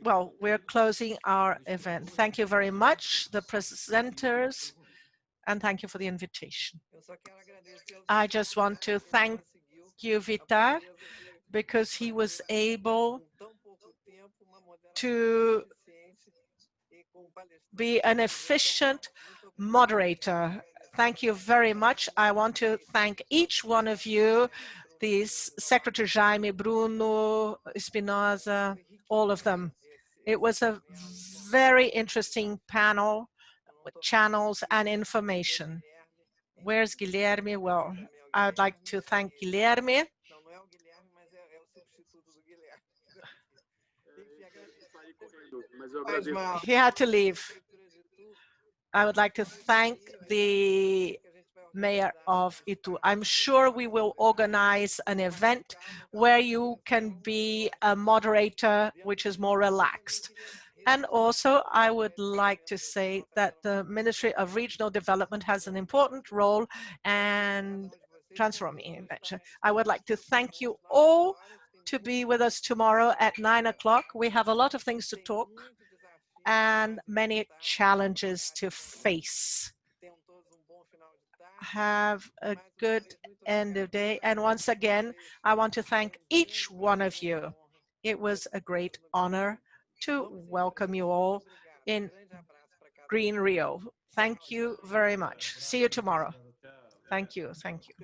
Well, we're closing our event. Thank you very much, the presenters, and thank you for the invitation. I just want to thank you, Vitar, because he was able to be an efficient moderator. Thank you very much. I want to thank each one of you, these Secretary Jaime, Bruno, Espinosa, all of them. It was a very interesting panel with channels and information. Where's Guilherme? Well, I would like to thank Guilherme. He had to leave. I would like to thank the Mayor of Itu. I'm sure we will organize an event where you can be a moderator which is more relaxed. And also, I would like to say that the Ministry of Regional Development has an important role and transforming. I would like to thank you all to be with us tomorrow at 9 o'clock. We have a lot of things to talk and many challenges to face. Have a good end of day. And once again, I want to thank each one of you. It was a great honor to welcome you all in Green Rio. Thank you very much. See you tomorrow. Thank you. Thank you.